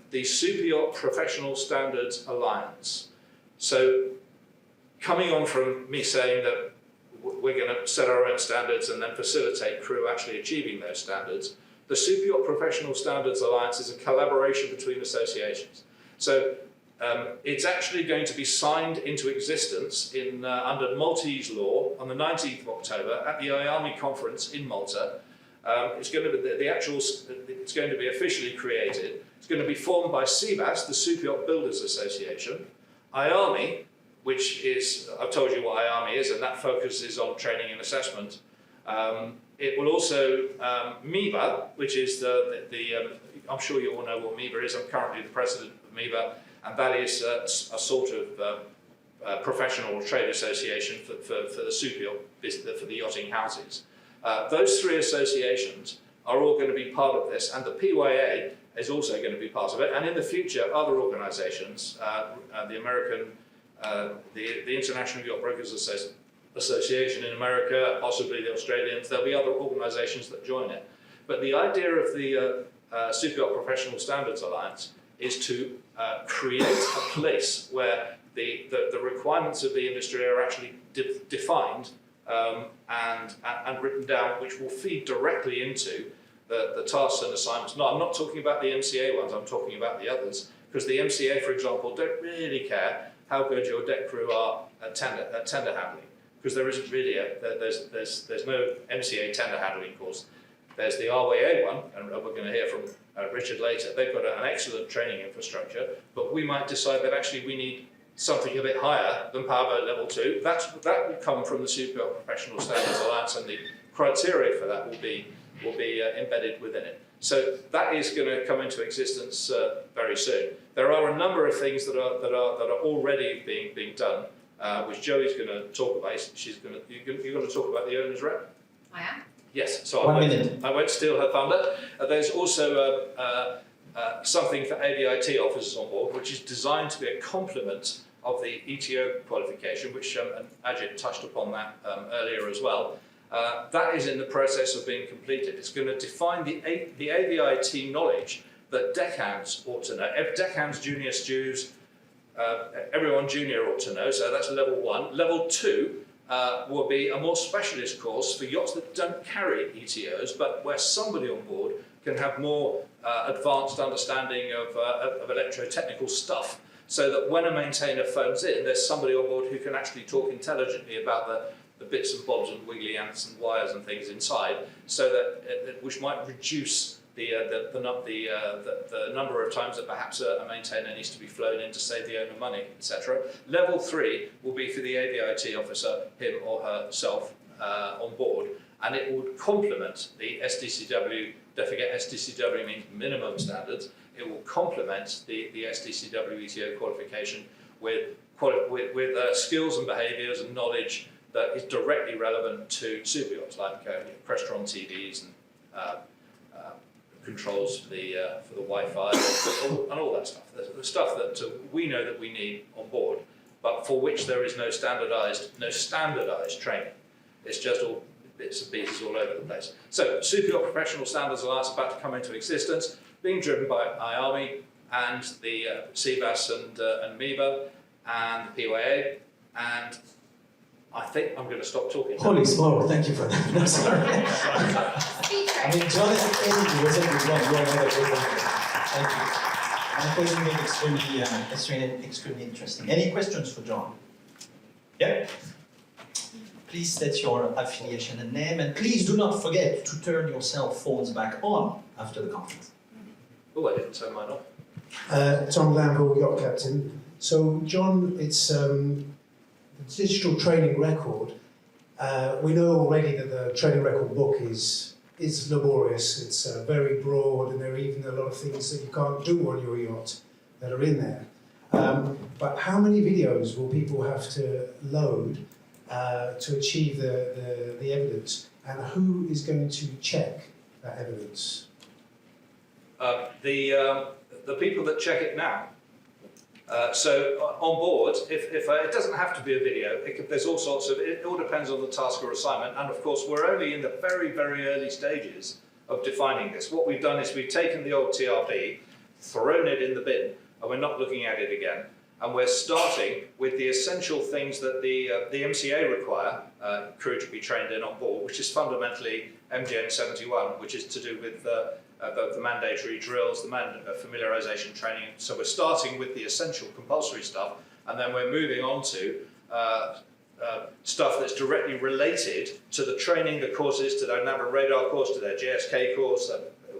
the Super Yacht Professional Standards Alliance. So coming on from me saying that we're going to set our own standards and then facilitate crew actually achieving those standards, the Super Yacht Professional Standards Alliance is a collaboration between associations. So it's actually going to be signed into existence under Maltese law on the 19th of October at the IAMI conference in Malta. It's going to be it's going to be officially created. It's going to be formed by CBAS, the Super Yacht Builders Association, IAMI, which is, I've told you what IAMI is, and that focuses on training and assessment. It will also, MEBA, which is I'm sure you all know what MEBA is. I'm currently the president of MEBA, and that is a sort of professional trade association for the super yacht, for the yachting houses. Those three associations are all going to be part of this, and the PYA is also going to be part of it. And in the future, other organisations, the American the International Yacht Brokers Association in America, possibly the Australians. There'll be other organisations that join it. But the idea of the Super Yacht Professional Standards Alliance is to create a place where the requirements of the industry are actually defined and written down, which will feed directly into the tasks and assignments. No, I'm not talking about the MCA ones, I'm talking about the others. Because the MCA, for example, don't really care how good your deck crew are at tender handling. Because there isn't really there's no MCA tender handling course. There's the RYA one, and we're going to hear from Richard later. They've got an excellent training infrastructure, but we might decide that actually we need something a bit higher than Powerboat Level 2. That will come from the Super Yacht Professional Standards Alliance, and the criteria for that will be embedded within it. So that is going to come into existence very soon. There are a number of things that are already being done, which Joey's going to talk about. You're going to talk about the owners rep. I am. Yes. So I won't steal her thunder. There's also something for AVIT officers on board, which is designed to be a complement of the ETO qualification, which Ajit touched upon that earlier as well. That is in the process of being completed. It's going to define the AVIT knowledge that deckhands ought to know. Deckhands, junior stews, everyone junior ought to know, so that's level 1. Level 2 will be a more specialist course for yachts that don't carry ETOs, but where somebody on board can have more advanced understanding of electrotechnical stuff, so that when a maintainer phones in, there's somebody on board who can actually talk intelligently about the bits and bobs and wiggly ants and wires and things inside, so that which might reduce the number of times that perhaps a maintainer needs to be flown in to save the owner money, etc. Level 3 will be for the AVIT officer, him or herself, on board, and it would complement the SDCW. Don't forget, SDCW means minimum standards. It will complement the SDCW ETO qualification with skills and behaviours and knowledge that is directly relevant to super yachts, like Crestron TVs and controls for the Wi-Fi and all that stuff. The stuff that we know that we need on board, but for which there is no standardised training. It's just all bits and pieces all over the place. So, Super Yacht Professional Standards Alliance about to come into existence, being driven by IAMI and the CBAS and MEBA and the PYA, and I think I'm going to stop talking. Holy smoke, thank you for that. No, sorry. I mean, John is anything, was it John? You are another great Thank you. I think it's extremely interesting. Any questions for John? Yeah? Please state your affiliation and name, and please do not forget to turn your cell phones back on after the conference. Oh, I didn't turn mine off. Tom Lamble, yacht captain. So, John, it's the digital training record. We know already that the training record book is laborious. It's very broad, and there are even a lot of things that you can't do on your yacht that are in there. But how many videos will people have to load to achieve the evidence, and who is going to check that evidence? The people that check it now. So on board, if it doesn't have to be a video, there's all sorts of, it all depends on the task or assignment, and of course we're only in the very, very early stages of defining this. What we've done is we've taken the old TRP, thrown it in the bin, and we're not looking at it again. And we're starting with the essential things that the MCA require crew to be trained in on board, which is fundamentally MGN 71, which is to do with the mandatory drills, the familiarisation training. So we're starting with the essential compulsory stuff, and then we're moving on to stuff that's directly related to the training, the courses, to their nav and radar course, to their JSK course,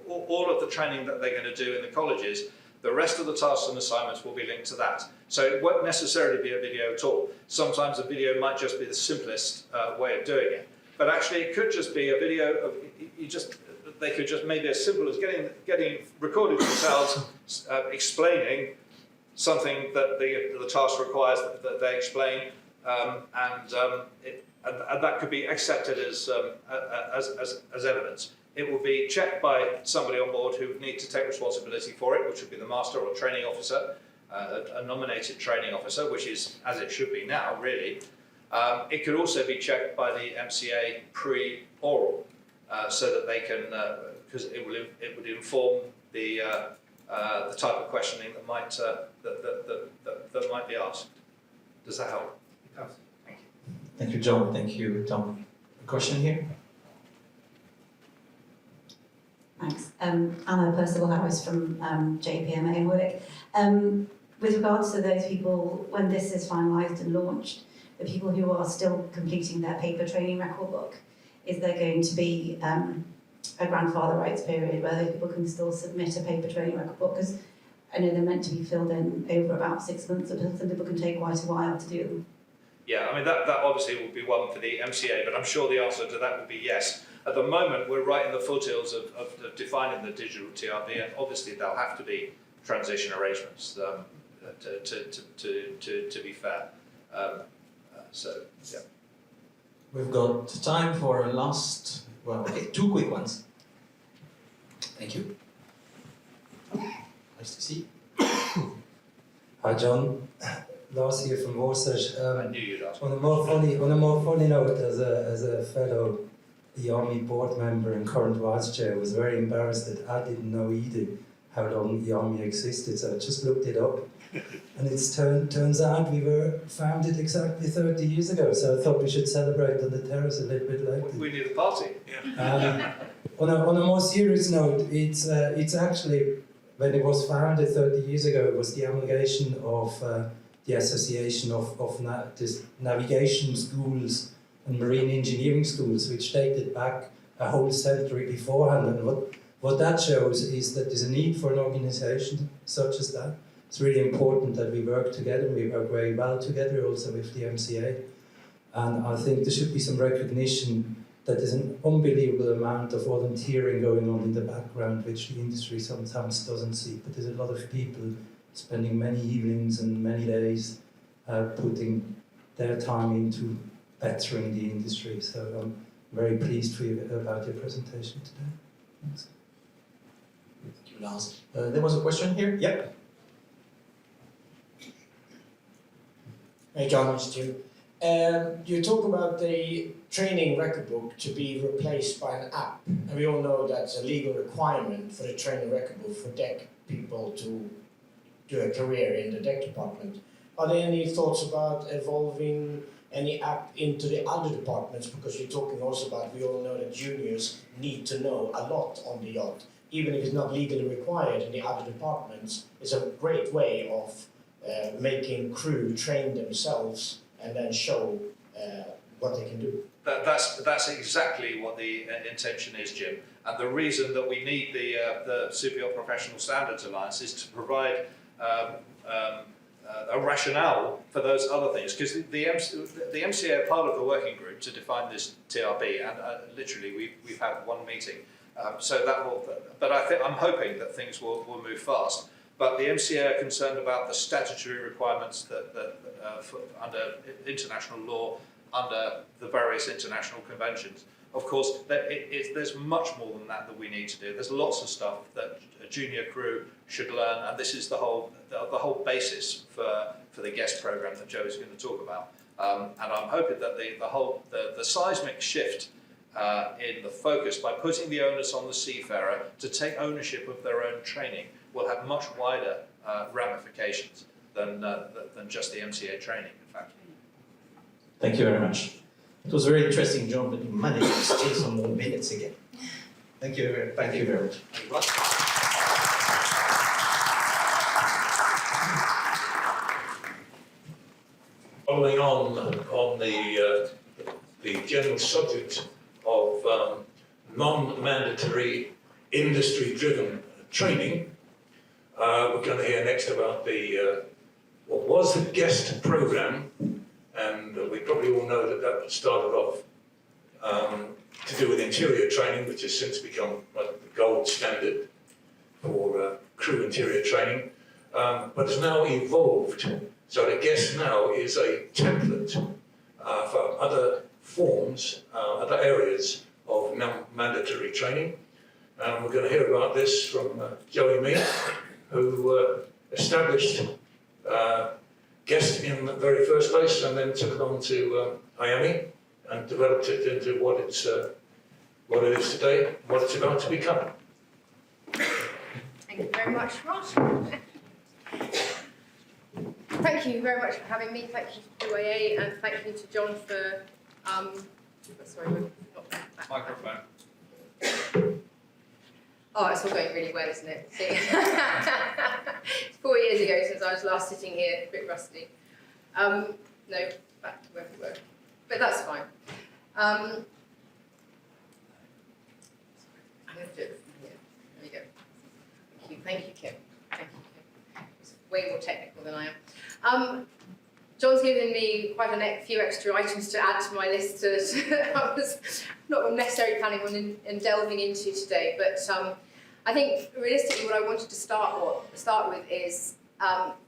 all of the training that they're going to do in the colleges. The rest of the tasks and assignments will be linked to that. So it won't necessarily be a video at all. Sometimes a video might just be the simplest way of doing it. But actually it could just be a video of, they could just maybe as simple as getting recorded themselves explaining something that the task requires that they explain, and that could be accepted as evidence. It will be checked by somebody on board who would need to take responsibility for it, which would be the master or training officer. a nominated training officer, which is as it should be now, really. It could also be checked by the MCA pre-oral, so that they can, because it would inform the type of questioning that might that might be asked. Does that help? It does. Thank you. Thank you, John. Thank you, Tom. A question here? Thanks. Anna Percival-Harris from JPMA in Woolwich. With regards to those people, when this is finalised and launched, the people who are still completing their paper training record book, is there going to be a grandfather rights period where those people can still submit a paper training record book? Because I know they're meant to be filled in over about 6 months, so some people can take quite a while to do them. Yeah, I mean, that obviously will be one for the MCA, but I'm sure the answer to that would be yes. At the moment, we're right in the foothills of defining the digital TRB, and obviously there'll have to be transition arrangements to be fair. So, yeah. We've got time for a last, well, okay, 2 quick ones. Thank you. Nice to see you. Hi John, Lars here from Warsash. I knew you'd ask. On a more funny note, as a fellow IAMI Board member and current Vice Chair, I was very embarrassed that I didn't know either how long IAMI existed, so I just looked it up. And it turns out we were founded exactly 30 years ago, so I thought we should celebrate on the terrace a little bit later. We need a party. Yeah. On a more serious note, it's actually, when it was founded 30 years ago, it was the amalgamation of the Association of Navigation Schools and Marine Engineering Schools, which dated back a whole century beforehand. And what that shows is that there's a need for an organisation such as that. It's really important that we work together. We work very well together also with the MCA. And I think there should be some recognition that there's an unbelievable amount of volunteering going on in the background, which the industry sometimes doesn't see. But there's a lot of people spending many evenings and many days putting their time into bettering the industry. So I'm very pleased about your presentation today. Thanks. Thank you, Lars. There was a question here? Yep. Hey John, it's Jim. You talk about the training record book to be replaced by an app, and we all know that's a legal requirement for the training record book for deck people to do a career in the deck department. Are there any thoughts about evolving any app into the other departments? Because you're talking also about, we all know that juniors need to know a lot on the yacht, even if it's not legally required in the other departments. It's a great way of making crew train themselves and then show what they can do. That's exactly what the intention is, Jim. And the reason that we need the Super Yacht Professional Standards Alliance is to provide a rationale for those other things. Because the MCA are part of the working group to define this TRB, and literally we've had one meeting. So that will, but I'm hoping that things will move fast. But the MCA are concerned about the statutory requirements that under international law, under the various international conventions. Of course, there's much more than that we need to do. There's lots of stuff that a junior crew should learn, and this is the whole basis for the guest program that Joey's going to talk about. And I'm hoping that the seismic shift in the focus by putting the onus on the seafarer to take ownership of their own training will have much wider ramifications than just the MCA training, in fact. Thank you very much. It was very interesting, John, but you managed to steal some more minutes again. Thank you very much. Following on the general subject of non-mandatory industry-driven training, we're going to hear next about what was the guest program, and we probably all know that started off to do with interior training, which has since become the gold standard for crew interior training, but has now evolved. So the guest now is a template for other forms, other areas of non-mandatory training. We're going to hear about this from Joey Meen, who established Guest in the very first place, and then took it on to IAMI and developed it into what it is today, what it's about to become. Thank you very much, Ross. Thank you very much for having me. Thank you to PYA, and thank you to John for, sorry, not that. Microphone. Oh, it's all going really well, isn't it? See? It's 4 years ago since I was last sitting here, a bit rusty. No, back to where we were. But that's fine. I'm going to do it from here. There we go. Thank you, Kim. Thank you, Kim. It's way more technical than I am. John's given me quite a few extra items to add to my list that I was not necessarily planning on delving into today, but I think realistically what I wanted to start with is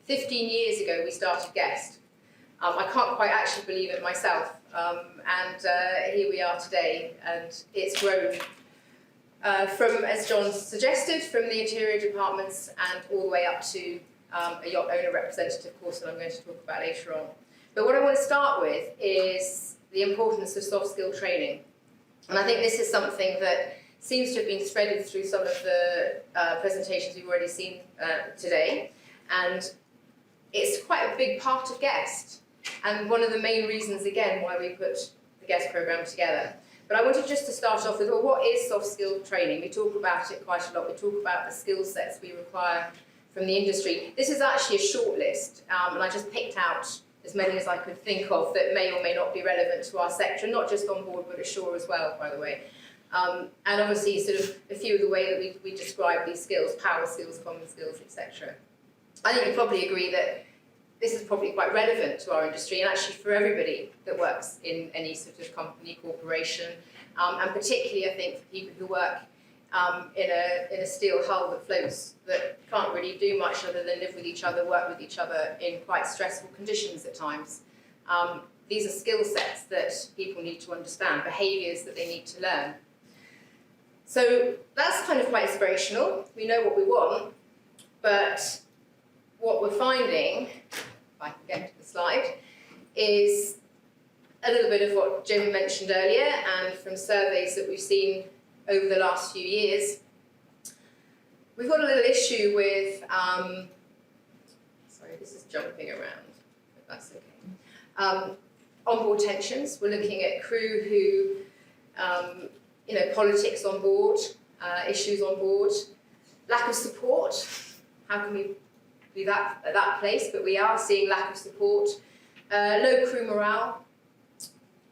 15 years ago we started Guest. I can't quite actually believe it myself, and here we are today, and it's grown from, as John suggested, from the interior departments and all the way up to a yacht owner representative course that I'm going to talk about later on. But what I want to start with is the importance of soft skill training. And I think this is something that seems to have been threaded through some of the presentations we've already seen today. And it's quite a big part of Guest. And one of the main reasons, again, why we put the Guest program together. But I wanted just to start off with, well, what is soft skill training? We talk about it quite a lot. We talk about the skill sets we require from the industry. This is actually a short list, and I just picked out as many as I could think of that may or may not be relevant to our sector, not just on board but ashore as well, by the way. And obviously sort of a few of the way that we describe these skills, power skills, common skills, etc. I think you probably agree that this is probably quite relevant to our industry and actually for everybody that works in any sort of company, corporation, and particularly I think for people who work in a steel hull that floats, that can't really do much other than live with each other, work with each other in quite stressful conditions at times. These are skill sets that people need to understand, behaviours that they need to learn. So that's kind of quite inspirational. We know what we want, but what we're finding, if I can get to the slide, is a little bit of what Jim mentioned earlier, and from surveys that we've seen over the last few years. We've got a little issue with, sorry, this is jumping around, but that's okay. Onboard tensions. We're looking at crew who, politics on board, issues on board, lack of support. How can we do that at that place? But we are seeing lack of support, low crew morale.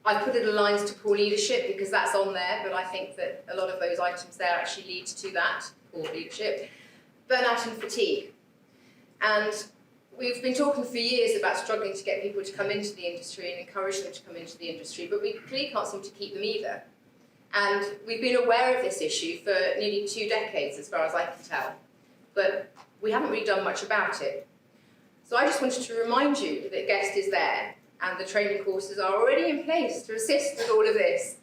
I put it aligns to poor leadership because that's on there, but I think that a lot of those items there actually lead to that, poor leadership. Burnout and fatigue. And we've been talking for years about struggling to get people to come into the industry and encourage them to come into the industry, but we clearly can't seem to keep them either. And we've been aware of this issue for nearly 2 decades, as far as I can tell, but we haven't really done much about it. So I just wanted to remind you that Guest is there, and the training courses are already in place to assist with all of this.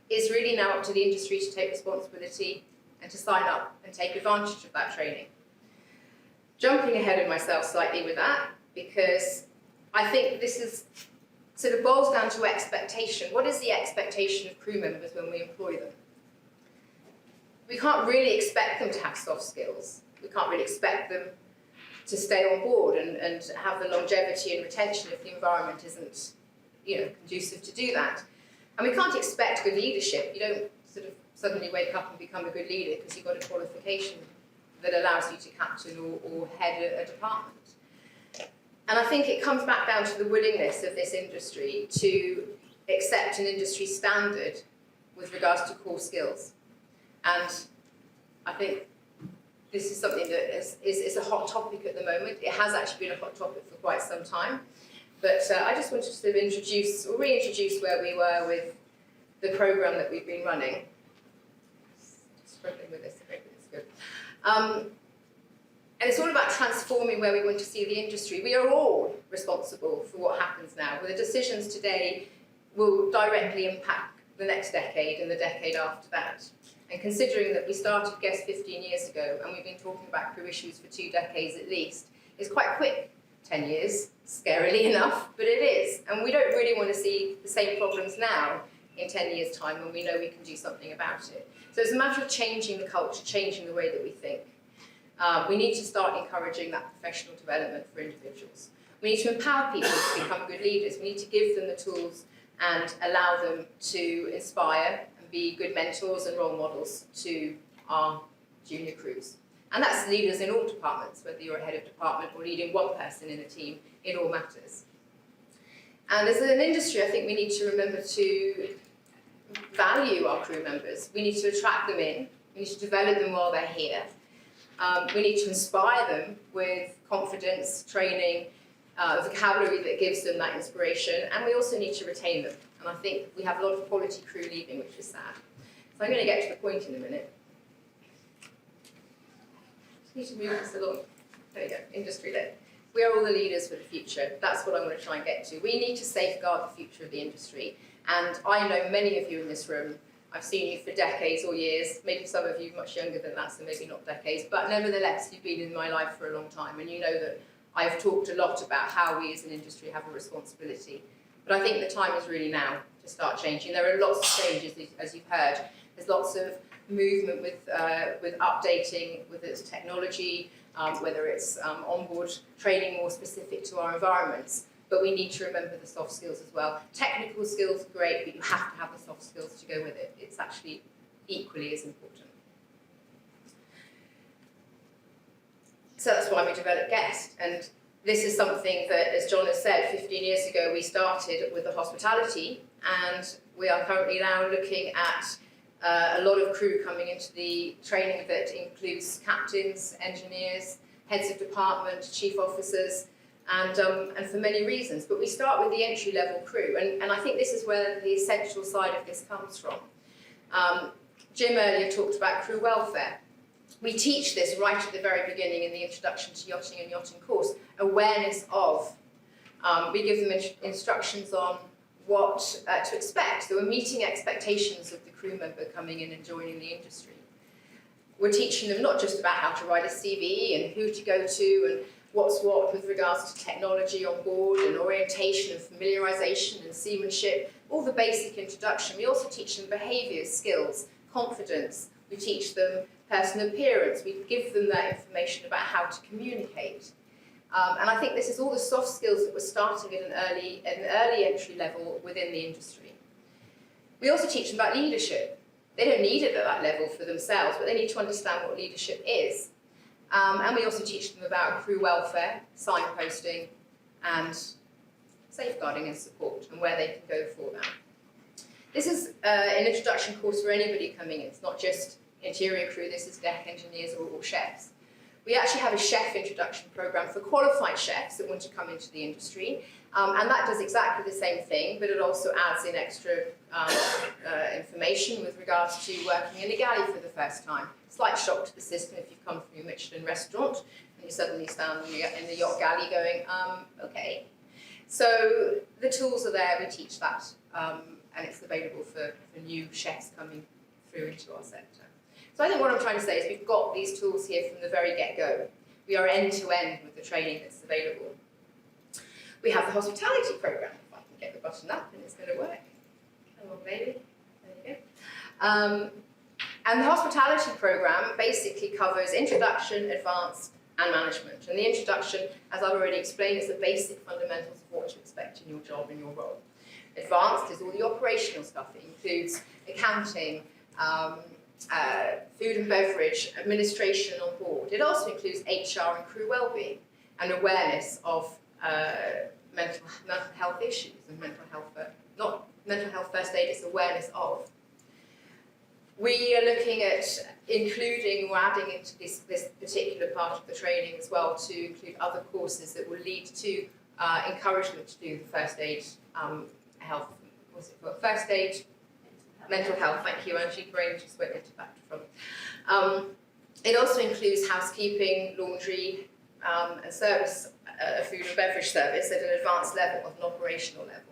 It's really now up to the industry to take responsibility and to sign up and take advantage of that training. Jumping ahead of myself slightly with that, because I think this is sort of boils down to expectation. What is the expectation of crew members when we employ them? We can't really expect them to have soft skills. We can't really expect them to stay on board and have the longevity and retention if the environment isn't, conducive to do that. And we can't expect good leadership. You don't sort of suddenly wake up and become a good leader because you've got a qualification that allows you to captain or head a department. And I think it comes back down to the willingness of this industry to accept an industry standard with regards to core skills. And I think this is something that is a hot topic at the moment. It has actually been a hot topic for quite some time. But I just wanted to sort of introduce or reintroduce where we were with the programme that we've been running. Struggling with this, maybe it's good. And it's all about transforming where we want to see the industry. We are all responsible for what happens now. Well, the decisions today will directly impact the next decade and the decade after that. And considering that we started Guest 15 years ago and we've been talking about crew issues for 2 decades at least, it's quite quick 10 years, scarily enough, but it is. And we don't really want to see the same problems now in 10 years' time when we know we can do something about it. So it's a matter of changing the culture, changing the way that we think. We need to start encouraging that professional development for individuals. We need to empower people to become good leaders. We need to give them the tools and allow them to inspire and be good mentors and role models to our junior crews. And that's leaders in all departments, whether you're a head of department or leading one person in a team, it all matters. And as an industry, I think we need to remember to value our crew members. We need to attract them in, we need to develop them while they're here. We need to inspire them with confidence, training, vocabulary that gives them that inspiration, and we also need to retain them. And I think we have a lot of quality crew leaving, which is sad. So I'm going to get to the point in a minute. Just need to move this along. There we go, industry led. We are all the leaders for the future. That's what I'm going to try and get to. We need to safeguard the future of the industry. And I know many of you in this room. I've seen you for decades or years, maybe some of you much younger than that, so maybe not decades, but nevertheless, you've been in my life for a long time, and you know that I've talked a lot about how we as an industry have a responsibility. But I think the time is really now to start changing. There are lots of changes, as you've heard. There's lots of movement with updating, whether it's technology, whether it's onboard training more specific to our environments. But we need to remember the soft skills as well. Technical skills are great, but you have to have the soft skills to go with it. It's actually equally as important. So that's why we developed Guest. And this is something that, as John has said, 15 years ago we started with the hospitality, and we are currently now looking at a lot of crew coming into the training that includes captains, engineers, heads of department, chief officers, and for many reasons. But we start with the entry-level crew, and I think this is where the essential side of this comes from. Jim earlier talked about crew welfare. We teach this right at the very beginning in the Introduction to Yachting and Yachting course, awareness of. We give them instructions on what to expect. So we're meeting expectations of the crew member coming in and joining the industry. We're teaching them not just about how to write a CV and who to go to and what's what with regards to technology on board and orientation and familiarisation and seamanship, all the basic introduction. We also teach them behaviour, skills, confidence. We teach them personal appearance. We give them that information about how to communicate. And I think this is all the soft skills that we're starting at an early entry level within the industry. We also teach them about leadership. They don't need it at that level for themselves, but they need to understand what leadership is. And we also teach them about crew welfare, signposting, and safeguarding and support, and where they can go for that. This is an introduction course for anybody coming in. It's not just interior crew, this is deck engineers or chefs. We actually have a chef introduction program for qualified chefs that want to come into the industry, and that does exactly the same thing, but it also adds in extra information with regards to working in a galley for the first time. Slight shock to the system if you've come from your Michelin restaurant and you suddenly stand in the yacht galley going, okay. So the tools are there, we teach that, and it's available for new chefs coming through into our sector. So I think what I'm trying to say is we've got these tools here from the very get-go. We are end-to-end with the training that's available. We have the hospitality program. If I can get the button up and it's going to work. Come on, baby. There you go. And the hospitality program basically covers introduction, advanced, and management. And the introduction, as I've already explained, is the basic fundamentals of what to expect in your job and your role. Advanced is all the operational stuff. It includes accounting, food and beverage, administration on board. It also includes HR and crew well-being and awareness of mental health issues and not mental health first aid, it's awareness of. We are looking at including or adding into this particular part of the training as well to include other courses that will lead to encouragement to do the first aid health, what's it called? First aid mental health, thank you, Ajit, brain just went into back to front. It also includes housekeeping, laundry, and service, food and beverage service at an advanced level, at an operational level.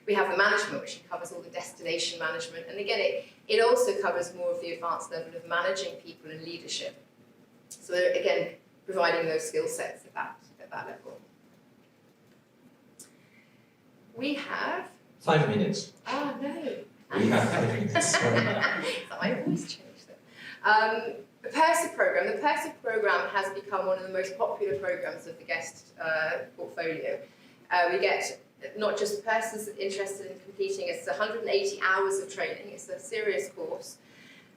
We have the management, which covers all the destination management, and again, it also covers more of the advanced level of managing people and leadership. So again, providing those skill sets at that level. We have, 5 minutes. no. We have 5 minutes. Sorry. So I always change them. The PYA program. The PYA program has become one of the most popular programs of the guest portfolio. We get not just persons interested in competing, it's 180 hours of training, it's a serious course,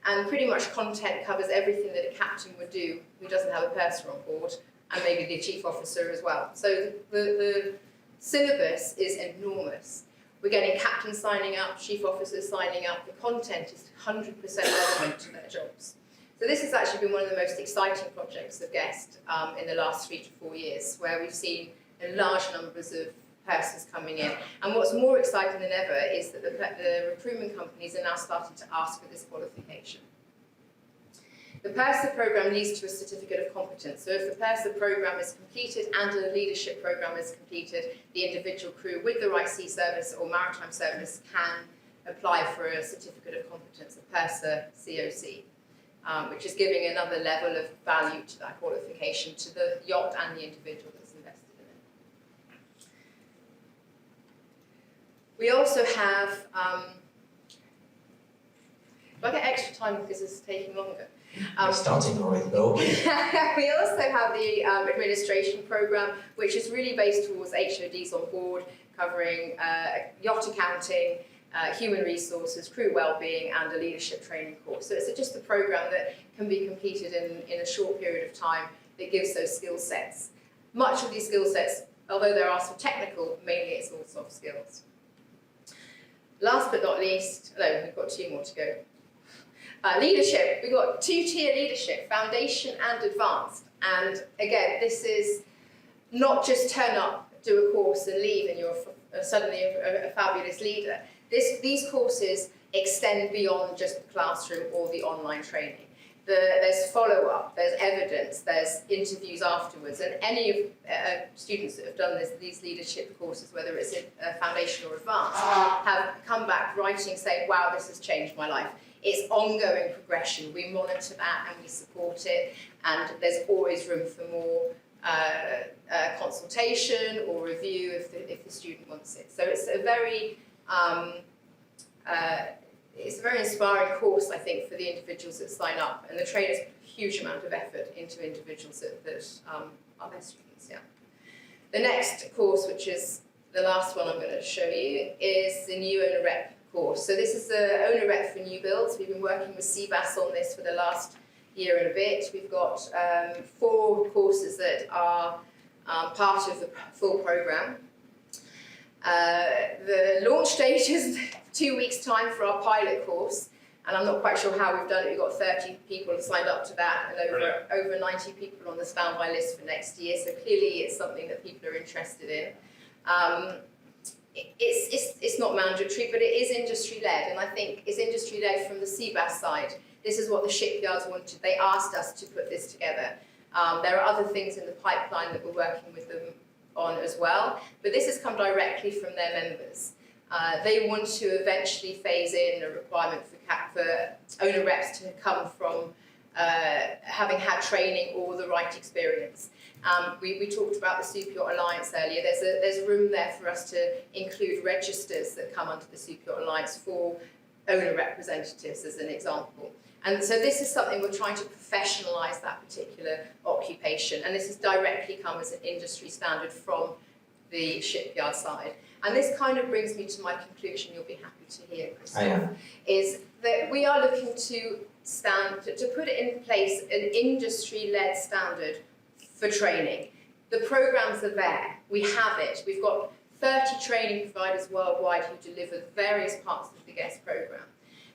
and pretty much content covers everything that a captain would do who doesn't have a purser on board, and maybe the chief officer as well. So the syllabus is enormous. We're getting captains signing up, chief officers signing up, the content is 100% relevant to their jobs. So this has actually been one of the most exciting projects of Guest in the last 3 to 4 years, where we've seen large numbers of persons coming in. And what's more exciting than ever is that the recruitment companies are now starting to ask for this qualification. The PYA program leads to a certificate of competence. So if the PYA program is completed and a leadership program is completed, the individual crew with the right sea service or maritime service can apply for a certificate of competence, a PYA COC, which is giving another level of value to that qualification to the yacht and the individual that's invested in it. We also have, do I get extra time because this is taking longer? We're starting already though. We also have the administration program, which is really based towards HODs on board, covering yacht accounting, human resources, crew well-being, and a leadership training course. So it's just a program that can be completed in a short period of time that gives those skill sets. Much of these skill sets, although there are some technical, mainly it's all soft skills. Last but not least, no, we've got 2 more to go. Leadership, we've got 2-tier leadership, foundation and advanced. And again, this is not just turn up, do a course and leave and you're suddenly a fabulous leader. These courses extend beyond just the classroom or the online training. There's follow-up, there's evidence, there's interviews afterwards, and any of students that have done these leadership courses, whether it's a foundation or advanced, have come back writing saying, wow, this has changed my life. It's ongoing progression. We monitor that and we support it, and there's always room for more consultation or review if the student wants it. So it's a very inspiring course, I think, for the individuals that sign up, and the trainers put a huge amount of effort into individuals that are their students. Yeah. The next course, which is the last one I'm going to show you, is the new owner rep course. So this is the owner rep for new builds. We've been working with CBAS on this for the last year and a bit. We've got 4 courses that are part of the full program. The launch date is 2 weeks' time for our pilot course, and I'm not quite sure how we've done it. We've got 30 people signed up to that, and over 90 people on the standby list for next year. So clearly, it's something that people are interested in. It's not mandatory, but it is industry-led, and I think it's industry-led from the CBAS side. This is what the shipyards wanted. They asked us to put this together. There are other things in the pipeline that we're working with them on as well, but this has come directly from their members. They want to eventually phase in a requirement for owner reps to come from having had training or the right experience. We talked about the Super Yacht Alliance earlier. There's room there for us to include registers that come under the Super Yacht Alliance for owner representatives, as an example. And so this is something we're trying to professionalise that particular occupation, and this has directly come as an industry standard from the shipyard side. And this kind of brings me to my conclusion, you'll be happy to hear, Christoph, is that we are looking to put in place an industry-led standard for training. The programs are there, we have it. We've got 30 training providers worldwide who deliver various parts of the guest program.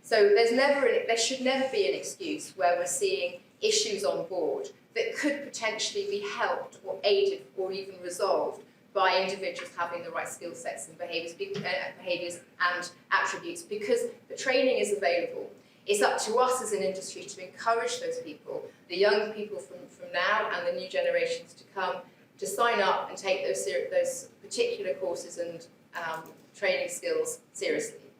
So there should never be an excuse where we're seeing issues on board that could potentially be helped or aided or even resolved by individuals having the right skill sets and behaviours and attributes, because the training is available. It's up to us as an industry to encourage those people, the young people from now and the new generations to come, to sign up and take those particular courses and training skills seriously.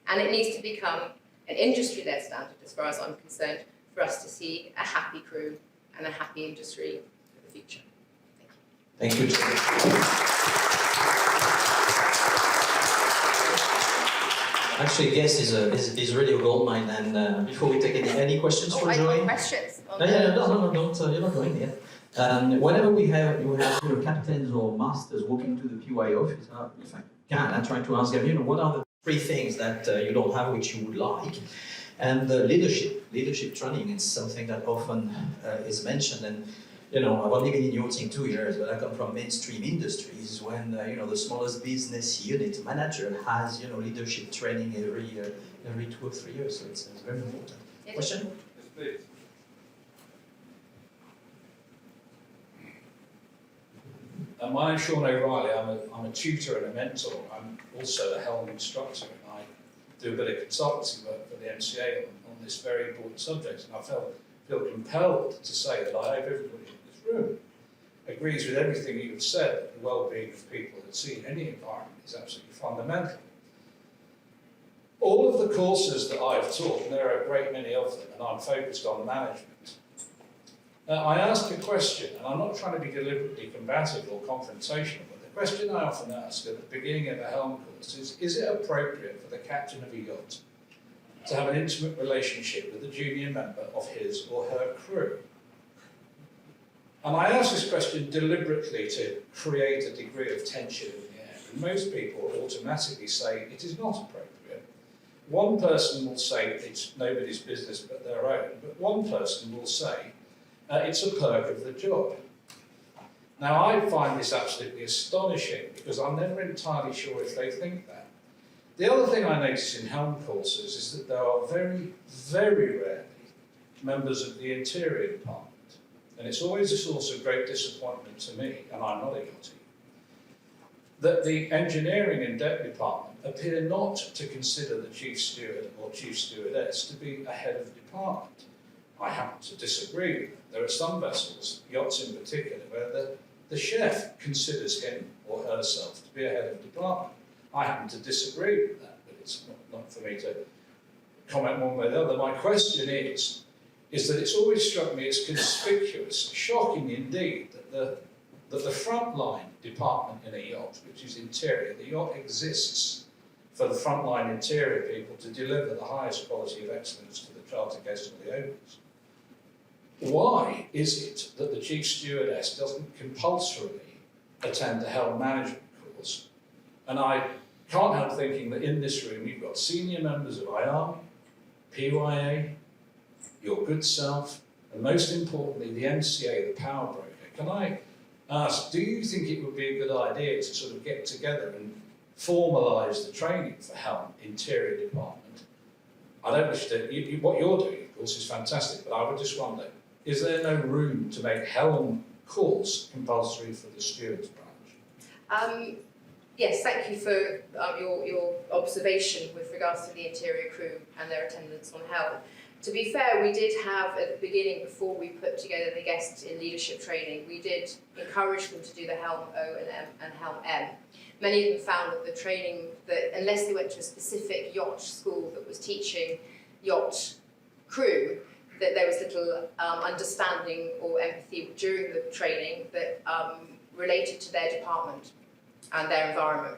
And it needs to become an industry-led standard, as far as I'm concerned, for us to see a happy crew and a happy industry for the future. Thank you. actually, guest is really a gold mine. And before we take any questions for I Joey? got questions. No, don't. You're not going yet. Whenever you have captains or masters walking to the PYA office, if I can, I try to ask them, what are the 3 things that you don't have which you would like? And leadership training is something that often is mentioned. And I've only been in yachting 2 years, but I come from mainstream industries when the smallest business unit manager has leadership training every 2 or 3 years. So it's very important. Question? Please. My name's Sean O'Reilly. I'm a tutor and a mentor. I'm also a helm instructor, and I do a bit of consultancy work for the MCA on this very important subject. And I feel compelled to say that I hope everybody in this room agrees with everything you've said, that the well-being of people at sea in any environment is absolutely fundamental. All of the courses that I've taught, and there are a great many of them, and I'm focused on management, I ask a question, and I'm not trying to be deliberately combative or confrontational, but the question I often ask at the beginning of a helm course is it appropriate for the captain of a yacht to have an intimate relationship with a junior member of his or her crew? And I ask this question deliberately to create a degree of tension in the air, and most people automatically say it is not appropriate. One person will say it's nobody's business but their own, but one person will say it's a perk of the job. Now, I find this absolutely astonishing because I'm never entirely sure if they think that. The other thing I notice in helm courses is that there are very, very rarely members of the interior department. And it's always a source of great disappointment to me, and I'm not a yachty, that the engineering and deck department appear not to consider the chief steward or chief stewardess to be a head of the department. I happen to disagree with them. There are some vessels, yachts in particular, where the chef considers him or herself to be a head of department. I happen to disagree with that, but it's not for me to comment one way or the other. My question is that it's always struck me as conspicuous, shocking indeed, that the frontline department in a yacht, which is interior, the yacht exists for the frontline interior people to deliver the highest quality of excellence to the charter guests or the owners. Why is it that the chief stewardess doesn't compulsorily attend a helm management course? And I can't help thinking that in this room you've got senior members of IAMI, PYA, your good self, and most importantly the MCA, the power broker. Can I ask, do you think it would be a good idea to sort of get together and formalise the training for helm interior department? I don't wish to, what you're doing of course is fantastic, but I would just wonder, is there no room to make helm course compulsory for the stewards branch? Yes, thank you for your observation with regards to the interior crew and their attendance on helm. To be fair, we did have at the beginning, before we put together the guests in leadership training, we did encourage them to do the Helm O and M and Helm M. Many of them found that the training, that unless they went to a specific yacht school that was teaching yacht crew, that there was little understanding or empathy during the training that related to their department and their environment.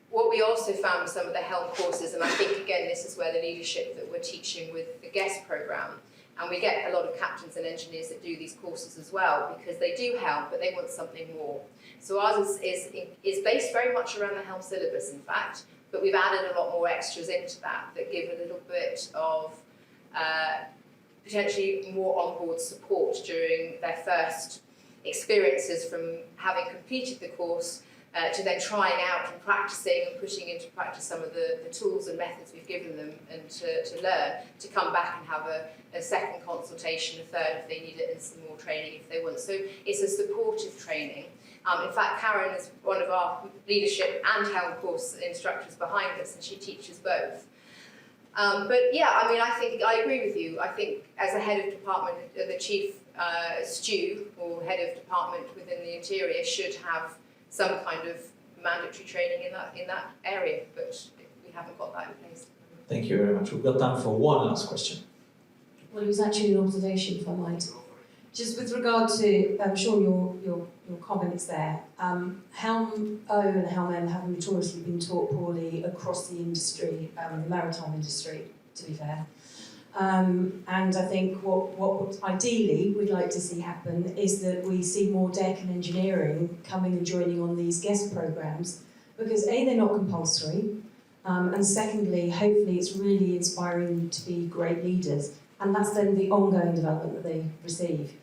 What we also found with some of the helm courses, and I think again this is where the leadership that we're teaching with the guest program, and we get a lot of captains and engineers that do these courses as well because they do helm but they want something more. So ours is based very much around the helm syllabus in fact, but we've added a lot more extras into that give a little bit of potentially more onboard support during their first experiences from having completed the course to then trying out and practicing and putting into practice some of the tools and methods we've given them and to learn, to come back and have a second consultation, a third if they need it, and some more training if they want. So it's a supportive training. In fact, Karen is one of our leadership and helm course instructors behind us, and she teaches both. But yeah, I mean, I think I agree with you. I think as a head of department, the chief stew or head of department within the interior should have some kind of mandatory training in that area, but we haven't got that in place. Thank you very much. We've got time for one last question. Well, it was actually an observation, if I might. Just with regard to, Sean, your comments there, Helm O and Helm M have notoriously been taught poorly across the industry, the maritime industry, to be fair. And I think what ideally we'd like to see happen is that we see more deck and engineering coming and joining on these guest programs, because A, they're not compulsory, and secondly, hopefully it's really inspiring them to be great leaders, and that's then the ongoing development that they receive.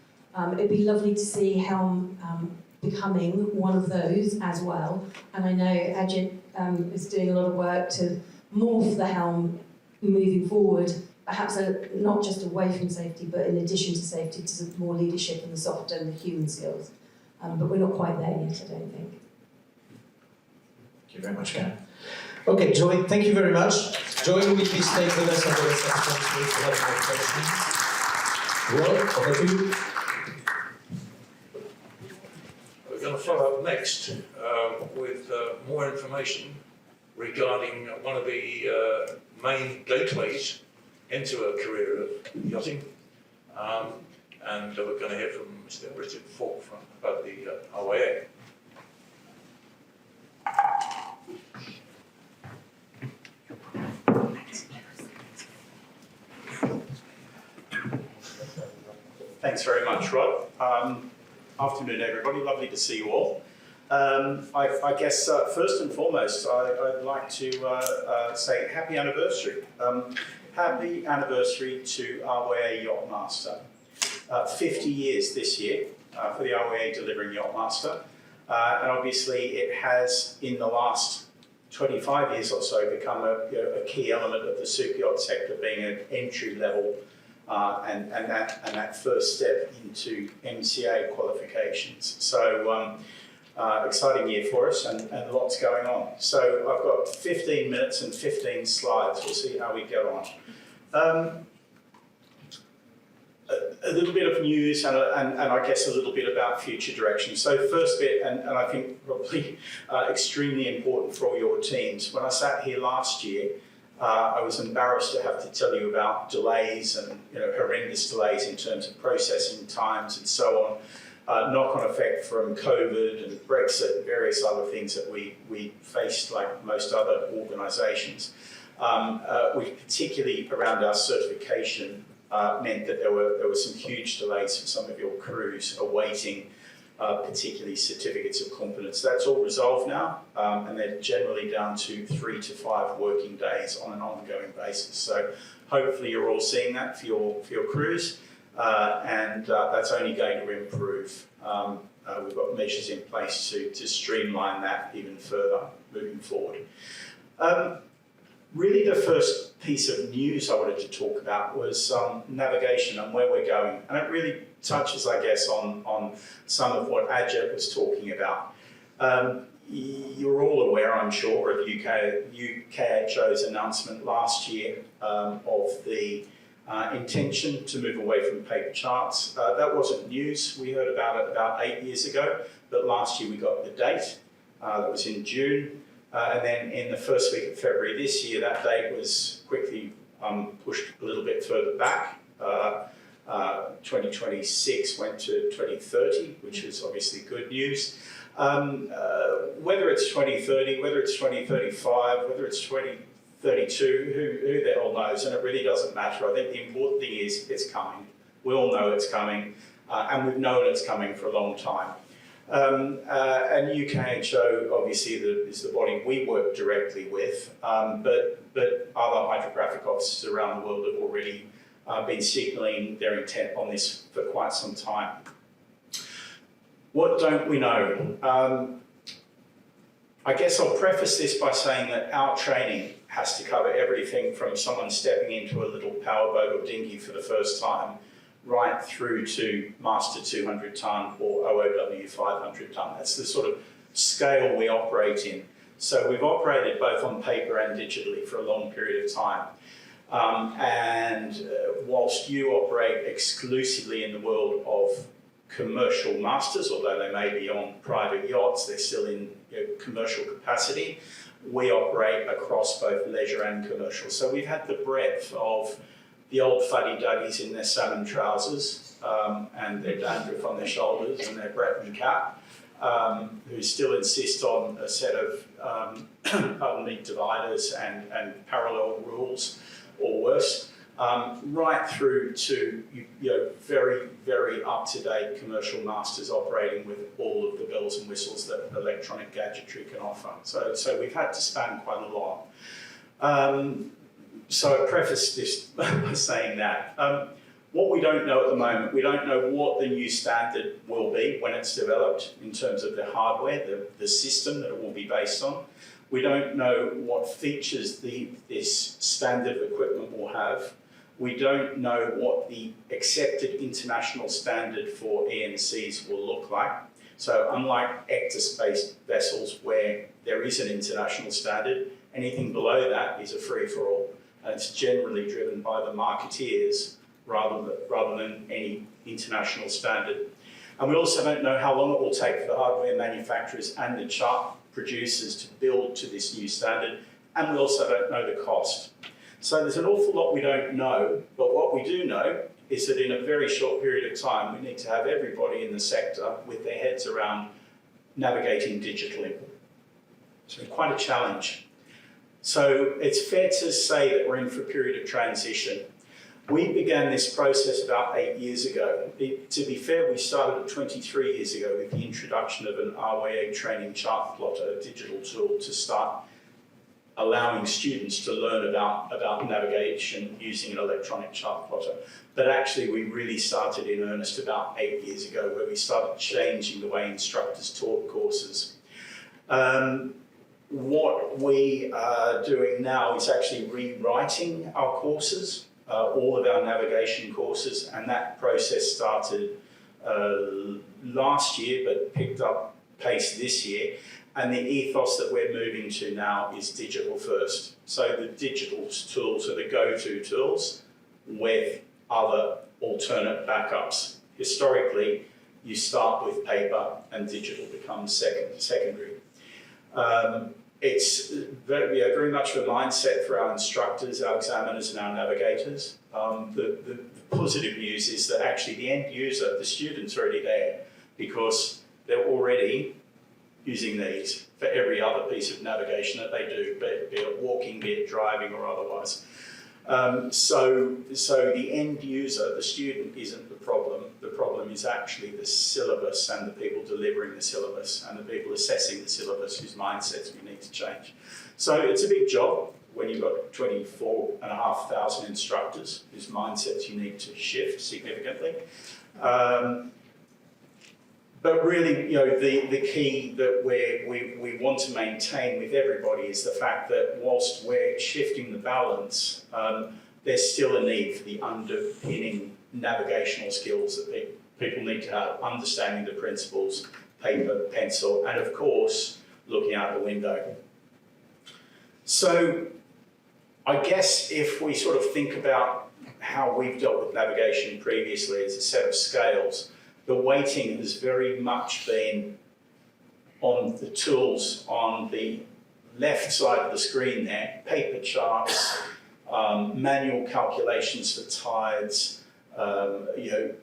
It'd be lovely to see Helm becoming one of those as well, and I know Ajit is doing a lot of work to morph the Helm moving forward, perhaps not just away from safety, but in addition to safety, to more leadership and the soft and the human skills. But we're not quite there yet, I don't think. Thank you very much, Karen. Okay, Joey, thank you very much. Joey will be staying with us on the rest of the conference for a lot more questions. Well, over to you. We're going to follow up next with more information regarding one of the main gateways into a career of yachting, and we're going to hear from Mr. Richard Falk about the IAA. Thanks very much, Rod. Afternoon, everybody. Lovely to see you all. I guess first and foremost, I'd like to say happy anniversary. Happy anniversary to IAMI Yacht Master. 50 years this year for the IAMI delivering Yacht Master. And obviously it has, in the last 25 years or so, become a key element of the super yacht sector, being an entry level and that first step into MCA qualifications. So exciting year for us and lots going on. So I've got 15 minutes and 15 slides. We'll see how we get on. A little bit of news and I guess a little bit about future direction. So first bit, and I think probably extremely important for all your teams. When I sat here last year, I was embarrassed to have to tell you about delays and horrendous delays in terms of processing times and so on. Knock-on effect from COVID and Brexit and various other things that we faced like most other organisations. Which particularly around our certification meant that there were some huge delays for some of your crews awaiting particularly certificates of competence. That's all resolved now, and they're generally down to 3 to 5 working days on an ongoing basis. So hopefully you're all seeing that for your crews, and that's only going to improve. We've got measures in place to streamline that even further moving forward. Really the first piece of news I wanted to talk about was navigation and where we're going. And it really touches, I guess, on some of what Ajit was talking about. You're all aware, I'm sure, of UKHO's announcement last year of the intention to move away from paper charts. That wasn't news. We heard about it about 8 years ago, but last year we got the date. That was in June. And then in the first week of February this year, that date was quickly pushed a little bit further back. 2026 went to 2030, which is obviously good news. Whether it's 2030, whether it's 2035, whether it's 2032, who the hell knows? And it really doesn't matter. I think the important thing is it's coming. We all know it's coming, and we've known it's coming for a long time. And UKHO obviously is the body we work directly with, but other hydrographic offices around the world have already been signalling their intent on this for quite some time. What don't we know? I guess I'll preface this by saying that our training has to cover everything from someone stepping into a little powerboat or dinghy for the first time right through to Master 200 tonne or OOW 500 tonne. That's the sort of scale we operate in. So we've operated both on paper and digitally for a long period of time. And whilst you operate exclusively in the world of commercial masters, although they may be on private yachts, they're still in commercial capacity. We operate across both leisure and commercial. So we've had the breadth of the old fuddy-duddies in their salmon trousers and their dandruff on their shoulders and their Breton cap, who still insist on a set of pardon me, dividers and parallel rules, or worse, right through to very, very up-to-date commercial masters operating with all of the bells and whistles that electronic gadgetry can offer. So we've had to span quite a lot. So I preface this by saying that. What we don't know at the moment, we don't know what the new standard will be when it's developed in terms of the hardware, the system that it will be based on. We don't know what features this standard of equipment will have. We don't know what the accepted international standard for ENCs will look like. So unlike ECTIS-based vessels where there is an international standard, anything below that is a free-for-all. And it's generally driven by the marketeers rather than any international standard. And we also don't know how long it will take for the hardware manufacturers and the chart producers to build to this new standard, and we also don't know the cost. So there's an awful lot we don't know, but what we do know is that in a very short period of time, we need to have everybody in the sector with their heads around navigating digitally. It's been quite a challenge. So it's fair to say that we're in for a period of transition. We began this process about 8 years ago. To be fair, we started 23 years ago with the introduction of an RYA training chart plotter, a digital tool, to start allowing students to learn about navigation using an electronic chart plotter. But actually, we really started in earnest about 8 years ago, where we started changing the way instructors taught courses. What we are doing now is actually rewriting our courses, all of our navigation courses, and that process started last year but picked up pace this year. And the ethos that we're moving to now is digital first. So the digital tools are the go-to tools with other alternate backups. Historically, you start with paper and digital becomes secondary. It's very much a mindset for our instructors, our examiners and our navigators. The positive news is that actually the end user, the student's already there because they're already using these for every other piece of navigation that they do, be it walking, be it driving or otherwise. So the end user, the student, isn't the problem. The problem is actually the syllabus and the people delivering the syllabus and the people assessing the syllabus whose mindsets we need to change. So it's a big job when you've got 24,500 instructors whose mindsets you need to shift significantly. But really, the key that we want to maintain with everybody is the fact that whilst we're shifting the balance, there's still a need for the underpinning navigational skills that people need to have, understanding the principles, paper, pencil, and of course, looking out the window. So I guess if we sort of think about how we've dealt with navigation previously as a set of scales, the weighting has very much been on the tools on the left side of the screen there, paper charts, manual calculations for tides,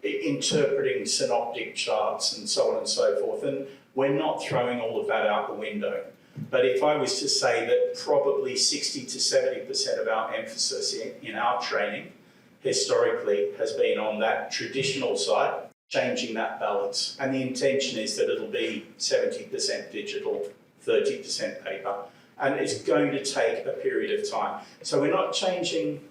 interpreting synoptic charts and so on and so forth. And we're not throwing all of that out the window. But if I was to say that probably 60 to 70% of our emphasis in our training historically has been on that traditional side, changing that balance. And the intention is that it'll be 70% digital, 30% paper. And it's going to take a period of time. So we're not changing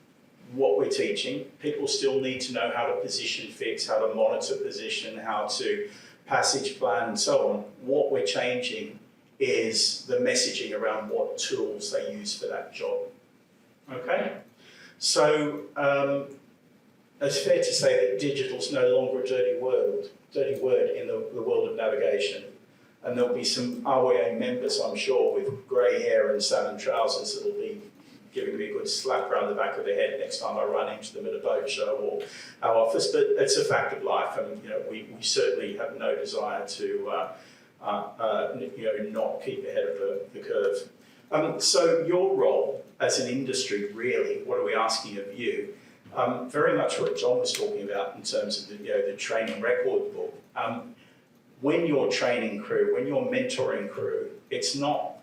what we're teaching. People still need to know how to position fix, how to monitor position, how to passage plan and so on. What we're changing is the messaging around what tools they use for that job. Okay? So it's fair to say that digital's no longer a dirty word in the world of navigation. And there'll be some RYA members, I'm sure, with grey hair and salmon trousers that'll be giving me a good slap around the back of the head next time I run into them at a boat show or our office. But it's a fact of life, and we certainly have no desire to not keep ahead of the curve. So your role as an industry, really, what are we asking of you? very much what John was talking about in terms of the training record book. When you're training crew, when you're mentoring crew, it's not,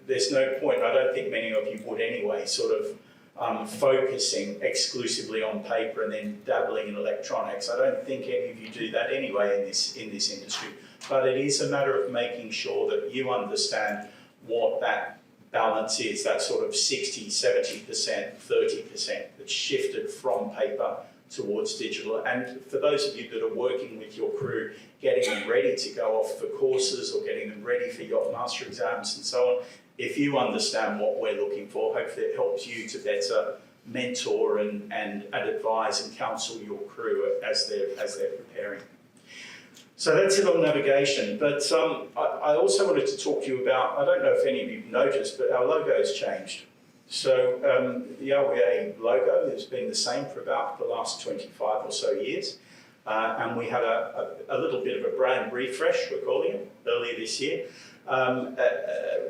there's no point, I don't think many of you would anyway, sort of focusing exclusively on paper and then dabbling in electronics. I don't think any of you do that anyway in this industry, but it is a matter of making sure that you understand what that balance is, that sort of 60, 70%, 30% that's shifted from paper towards digital. And for those of you that are working with your crew, getting them ready to go off for courses or getting them ready for yacht master exams and so on, if you understand what we're looking for, hopefully it helps you to better mentor and advise and counsel your crew as they're preparing. So that's it on navigation, but I also wanted to talk to you about, I don't know if any of you've noticed, but our logo's changed. So the RWA logo has been the same for about the last 25 or so years, and we had a little bit of a brand refresh, we're calling it, earlier this year,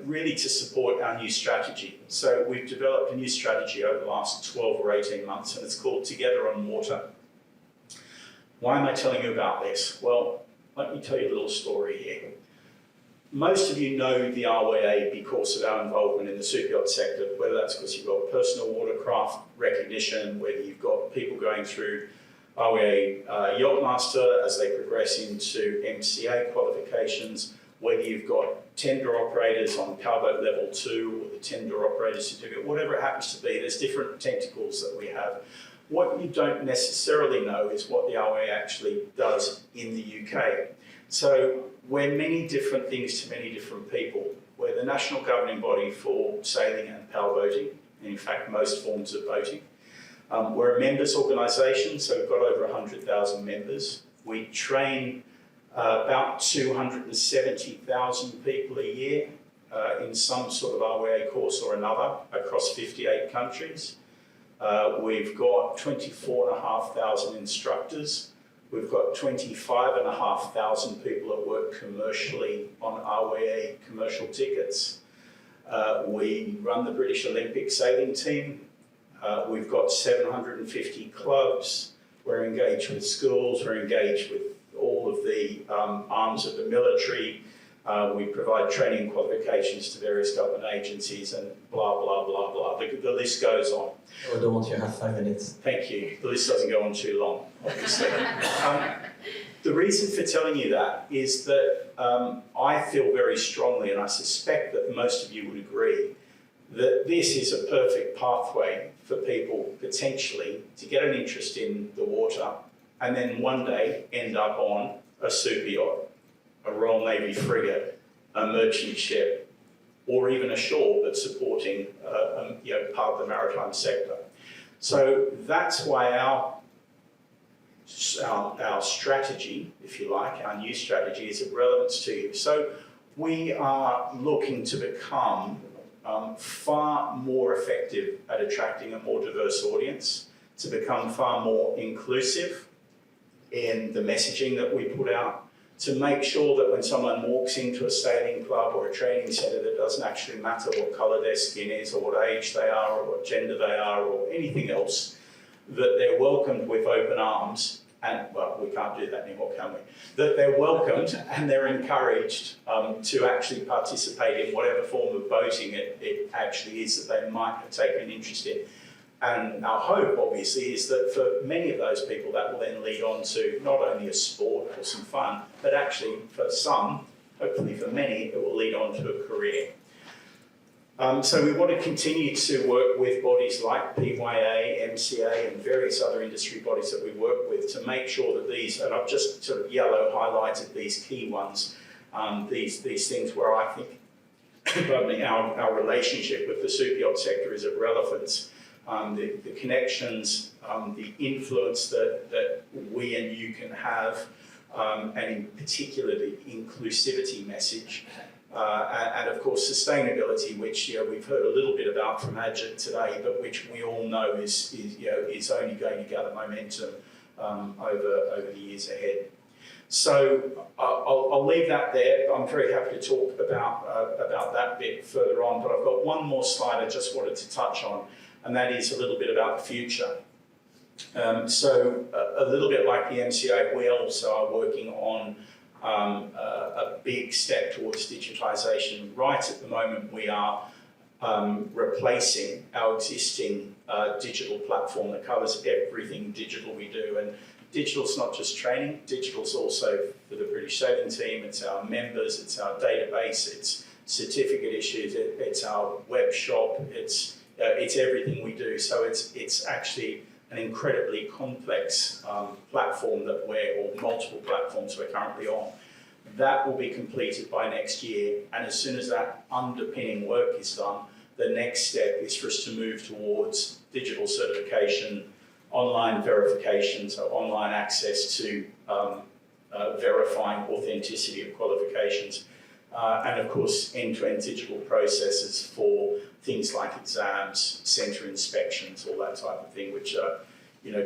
really to support our new strategy. So we've developed a new strategy over the last 12 or 18 months, and it's called Together on Water. Why am I telling you about this? Well, let me tell you a little story here. Most of you know the RWA because of our involvement in the super yacht sector, whether that's because you've got personal watercraft recognition, whether you've got people going through RWA Yacht Master as they progress into MCA qualifications, whether you've got tender operators on powerboat level 2 or the tender operator certificate, whatever it happens to be, there's different tentacles that we have. What you don't necessarily know is what the RWA actually does in the UK. So we're many different things to many different people. We're the national governing body for sailing and powerboating, and in fact most forms of boating. We're a members organisation, so we've got over 100,000 members. We train about 270,000 people a year in some sort of RWA course or another across 58 countries. We've got 24,500 instructors. We've got 25,500 people that work commercially on RWA commercial tickets. We run the British Olympic sailing team. We've got 750 clubs. We're engaged with schools. We're engaged with all of the arms of the military. We provide training qualifications to various government agencies and blah, blah, blah, blah. The list goes on. I don't want you to have 5 minutes. Thank you. The list doesn't go on too long, obviously. The reason for telling you that is that I feel very strongly, and I suspect that most of you would agree, that this is a perfect pathway for people potentially to get an interest in the water and then one day end up on a super yacht, a Royal Navy frigate, a merchant ship, or even a shore that's supporting part of the maritime sector. So that's why our strategy, if you like, our new strategy is of relevance to you. So we are looking to become far more effective at attracting a more diverse audience, to become far more inclusive in the messaging that we put out, to make sure that when someone walks into a sailing club or a training centre, that doesn't actually matter what colour their skin is or what age they are or what gender they are or anything else, that they're welcomed with open arms. And, well, we can't do that anymore, can we? That they're welcomed and they're encouraged to actually participate in whatever form of boating it actually is that they might have taken an interest in. And our hope, obviously, is that for many of those people, that will then lead on to not only a sport or some fun, but actually for some, hopefully for many, it will lead on to a career. So we want to continue to work with bodies like PYA, MCA, and various other industry bodies that we work with to make sure that these, and I've just sort of yellow highlighted these key ones, these things where I think our relationship with the super yacht sector is of relevance. The connections, the influence that we and you can have, and in particular the inclusivity message, and of course sustainability, which we've heard a little bit about from Ajit today, but which we all know is only going to gather momentum over the years ahead. So I'll leave that there. I'm very happy to talk about that bit further on, but I've got one more slide I just wanted to touch on. and that is a little bit about the future. So a little bit like the MCA, we also are working on a big step towards digitisation. Right at the moment, we are replacing our existing digital platform that covers everything digital we do. And digital's not just training, digital's also for the British sailing team, it's our members, it's our database, it's certificate issues, it's our web shop, it's everything we do. So it's actually an incredibly complex platform that or multiple platforms we're currently on. That will be completed by next year, and as soon as that underpinning work is done, the next step is for us to move towards digital certification, online verification, so online access to verifying authenticity of qualifications, and of course end-to-end digital processes for things like exams, centre inspections, all that type of thing, which are,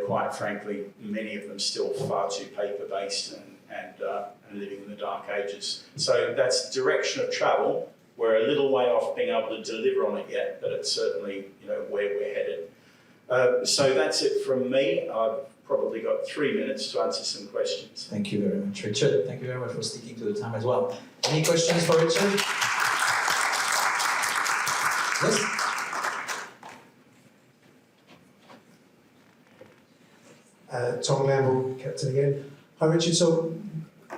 quite frankly, many of them still far too paper-based and living in the dark ages. So that's direction of travel. We're a little way off being able to deliver on it yet, but it's certainly where we're headed. So that's it from me. I've probably got 3 minutes to answer some questions. Thank you very much, Richard. Thank you very much for sticking to the time as well. Any questions for Richard? Yes? Tom Lamble, Captain again. Hi Richard, so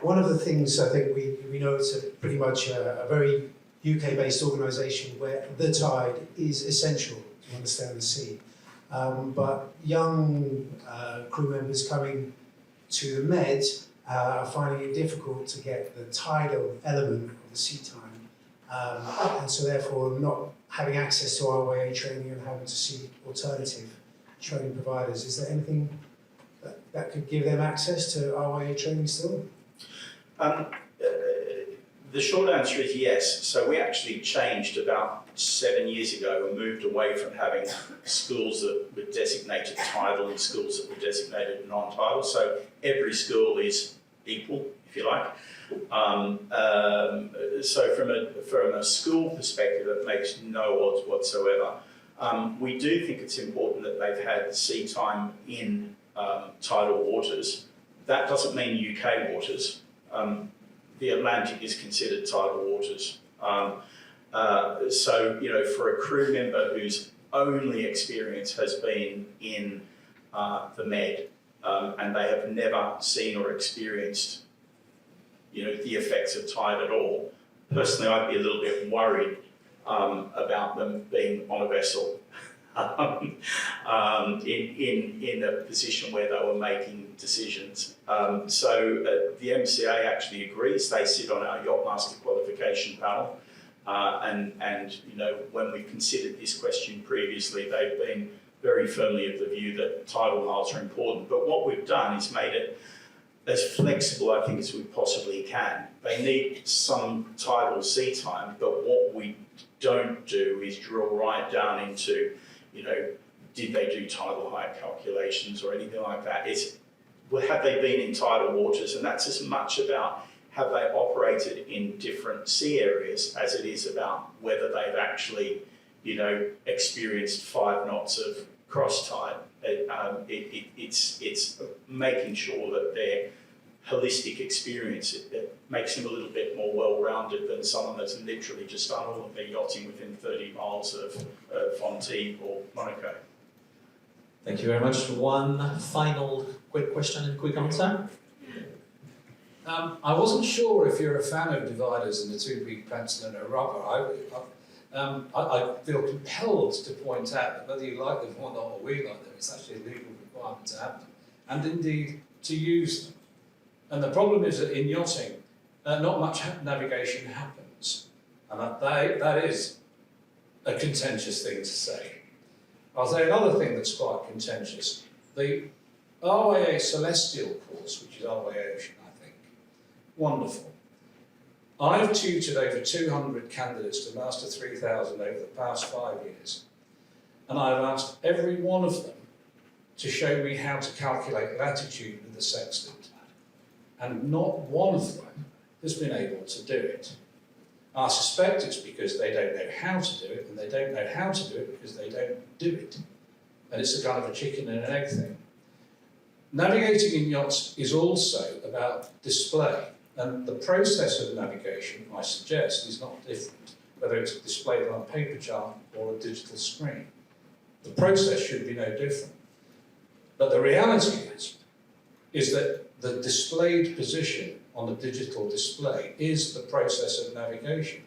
one of the things I think we know it's pretty much a very UK-based organisation where the tide is essential to understand the sea. But young crew members coming to the Med are finding it difficult to get the tidal element of the sea time, and so therefore not having access to RYA training and having to seek alternative training providers. Is there anything that could give them access to RYA training still? The short answer is yes. So we actually changed about 7 years ago and moved away from having schools that were designated tidal and schools that were designated non-tidal. So every school is equal, if you like. So from a school perspective, it makes no odds whatsoever. We do think it's important that they've had sea time in tidal waters. That doesn't mean UK waters. The Atlantic is considered tidal waters. So, for a crew member whose only experience has been in the Med, and they have never seen or experienced, the effects of tide at all, personally, I'd be a little bit worried about them being on a vessel in a position where they were making decisions. So the MCA actually agrees. They sit on our Yachtmaster qualification panel, and when we've considered this question previously, they've been very firmly of the view that tidal miles are important. But what we've done is made it as flexible, I think, as we possibly can. They need some tidal sea time, but what we don't do is drill right down into, did they do tidal height calculations or anything like that. It's, well, have they been in tidal waters? And that's as much about have they operated in different sea areas as it is about whether they've actually, experienced 5 knots of cross tide. It's making sure that their holistic experience, it makes them a little bit more well-rounded than someone that's literally just done all of their yachting within 30 miles of Antibes or Monaco. Thank you very much. One final quick question and quick answer. I wasn't sure if you're a fan of dividers and the 2 big pencil and a rubber. I feel compelled to point out that whether you like them or not, or we like them, it's actually a legal requirement to have them, and indeed to use them. And the problem is that in yachting, not much navigation happens, and that is a contentious thing to say. I'll say another thing that's quite contentious. The RYA Celestial course, which is RYA Ocean, I think, wonderful. I've tutored over 200 candidates to Master 3000 over the past 5 years, and I've asked every one of them to show me how to calculate latitude with the sextant, and not one of them has been able to do it. I suspect it's because they don't know how to do it, and they don't know how to do it because they don't do it. And it's a kind of a chicken and an egg thing. Navigating in yachts is also about display, and the process of navigation, I suggest, is not different, whether it's displayed on a paper chart or a digital screen. The process should be no different. But the reality is that the displayed position on the digital display is the process of navigation.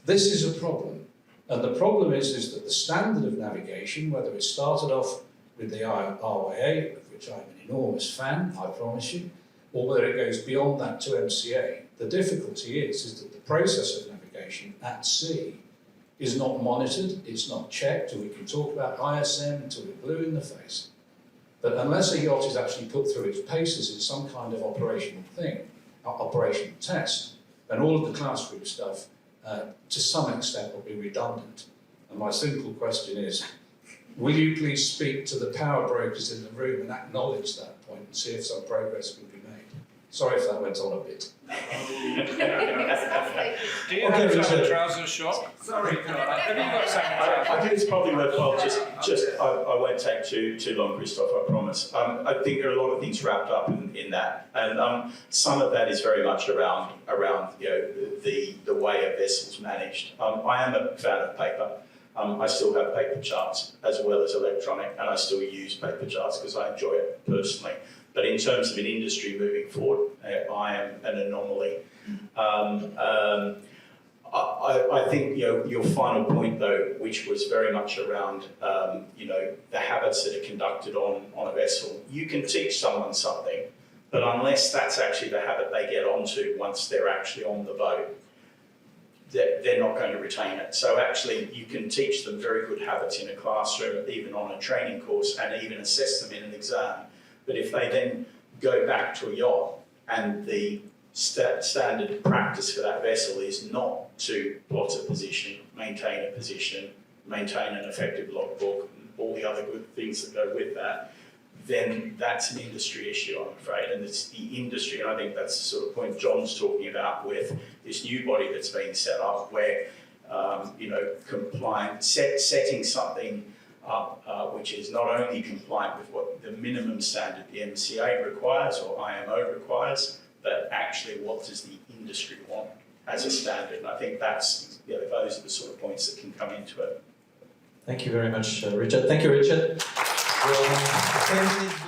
This is a problem, and the problem is that the standard of navigation, whether it started off with the RYA, of which I'm an enormous fan, I promise you, or whether it goes beyond that to MCA, the difficulty is that the process of navigation at sea is not monitored, it's not checked, and we can talk about ISM until we're blue in the face. But unless a yacht is actually put through its paces in some kind of operational test, then all of the class group stuff, to some extent, will be redundant. And my simple question is, will you please speak to the power brokers in the room and acknowledge that point and see if some progress can be made? Sorry if that went on a bit. Do you have some trousers short? Sorry, have you got some trousers? I think it's probably worthwhile I won't take too long, Christoph, I promise. I think there are a lot of things wrapped up in that, and some of that is very much around the way a vessel's managed. I am a fan of paper. I still have paper charts as well as electronic, and I still use paper charts because I enjoy it personally. But in terms of an industry moving forward, I am an anomaly. I think your final point, though, which was very much around the habits that are conducted on a vessel. You can teach someone something, but unless that's actually the habit they get onto once they're actually on the boat, they're not going to retain it. So actually, you can teach them very good habits in a classroom, even on a training course, and even assess them in an exam. But if they then go back to a yacht and the standard practice for that vessel is not to plot a position, maintain an effective logbook, and all the other good things that go with that, then that's an industry issue, I'm afraid. And it's the industry, and I think that's the sort of point John's talking about with this new body that's being set up where, setting something up which is not only compliant with what the minimum standard the MCA requires or IMO requires, but actually what does the industry want as a standard. And I think that's, those are the sort of points that can come into it. Thank you very much, Richard. Thank you, Richard. Well, 10 minutes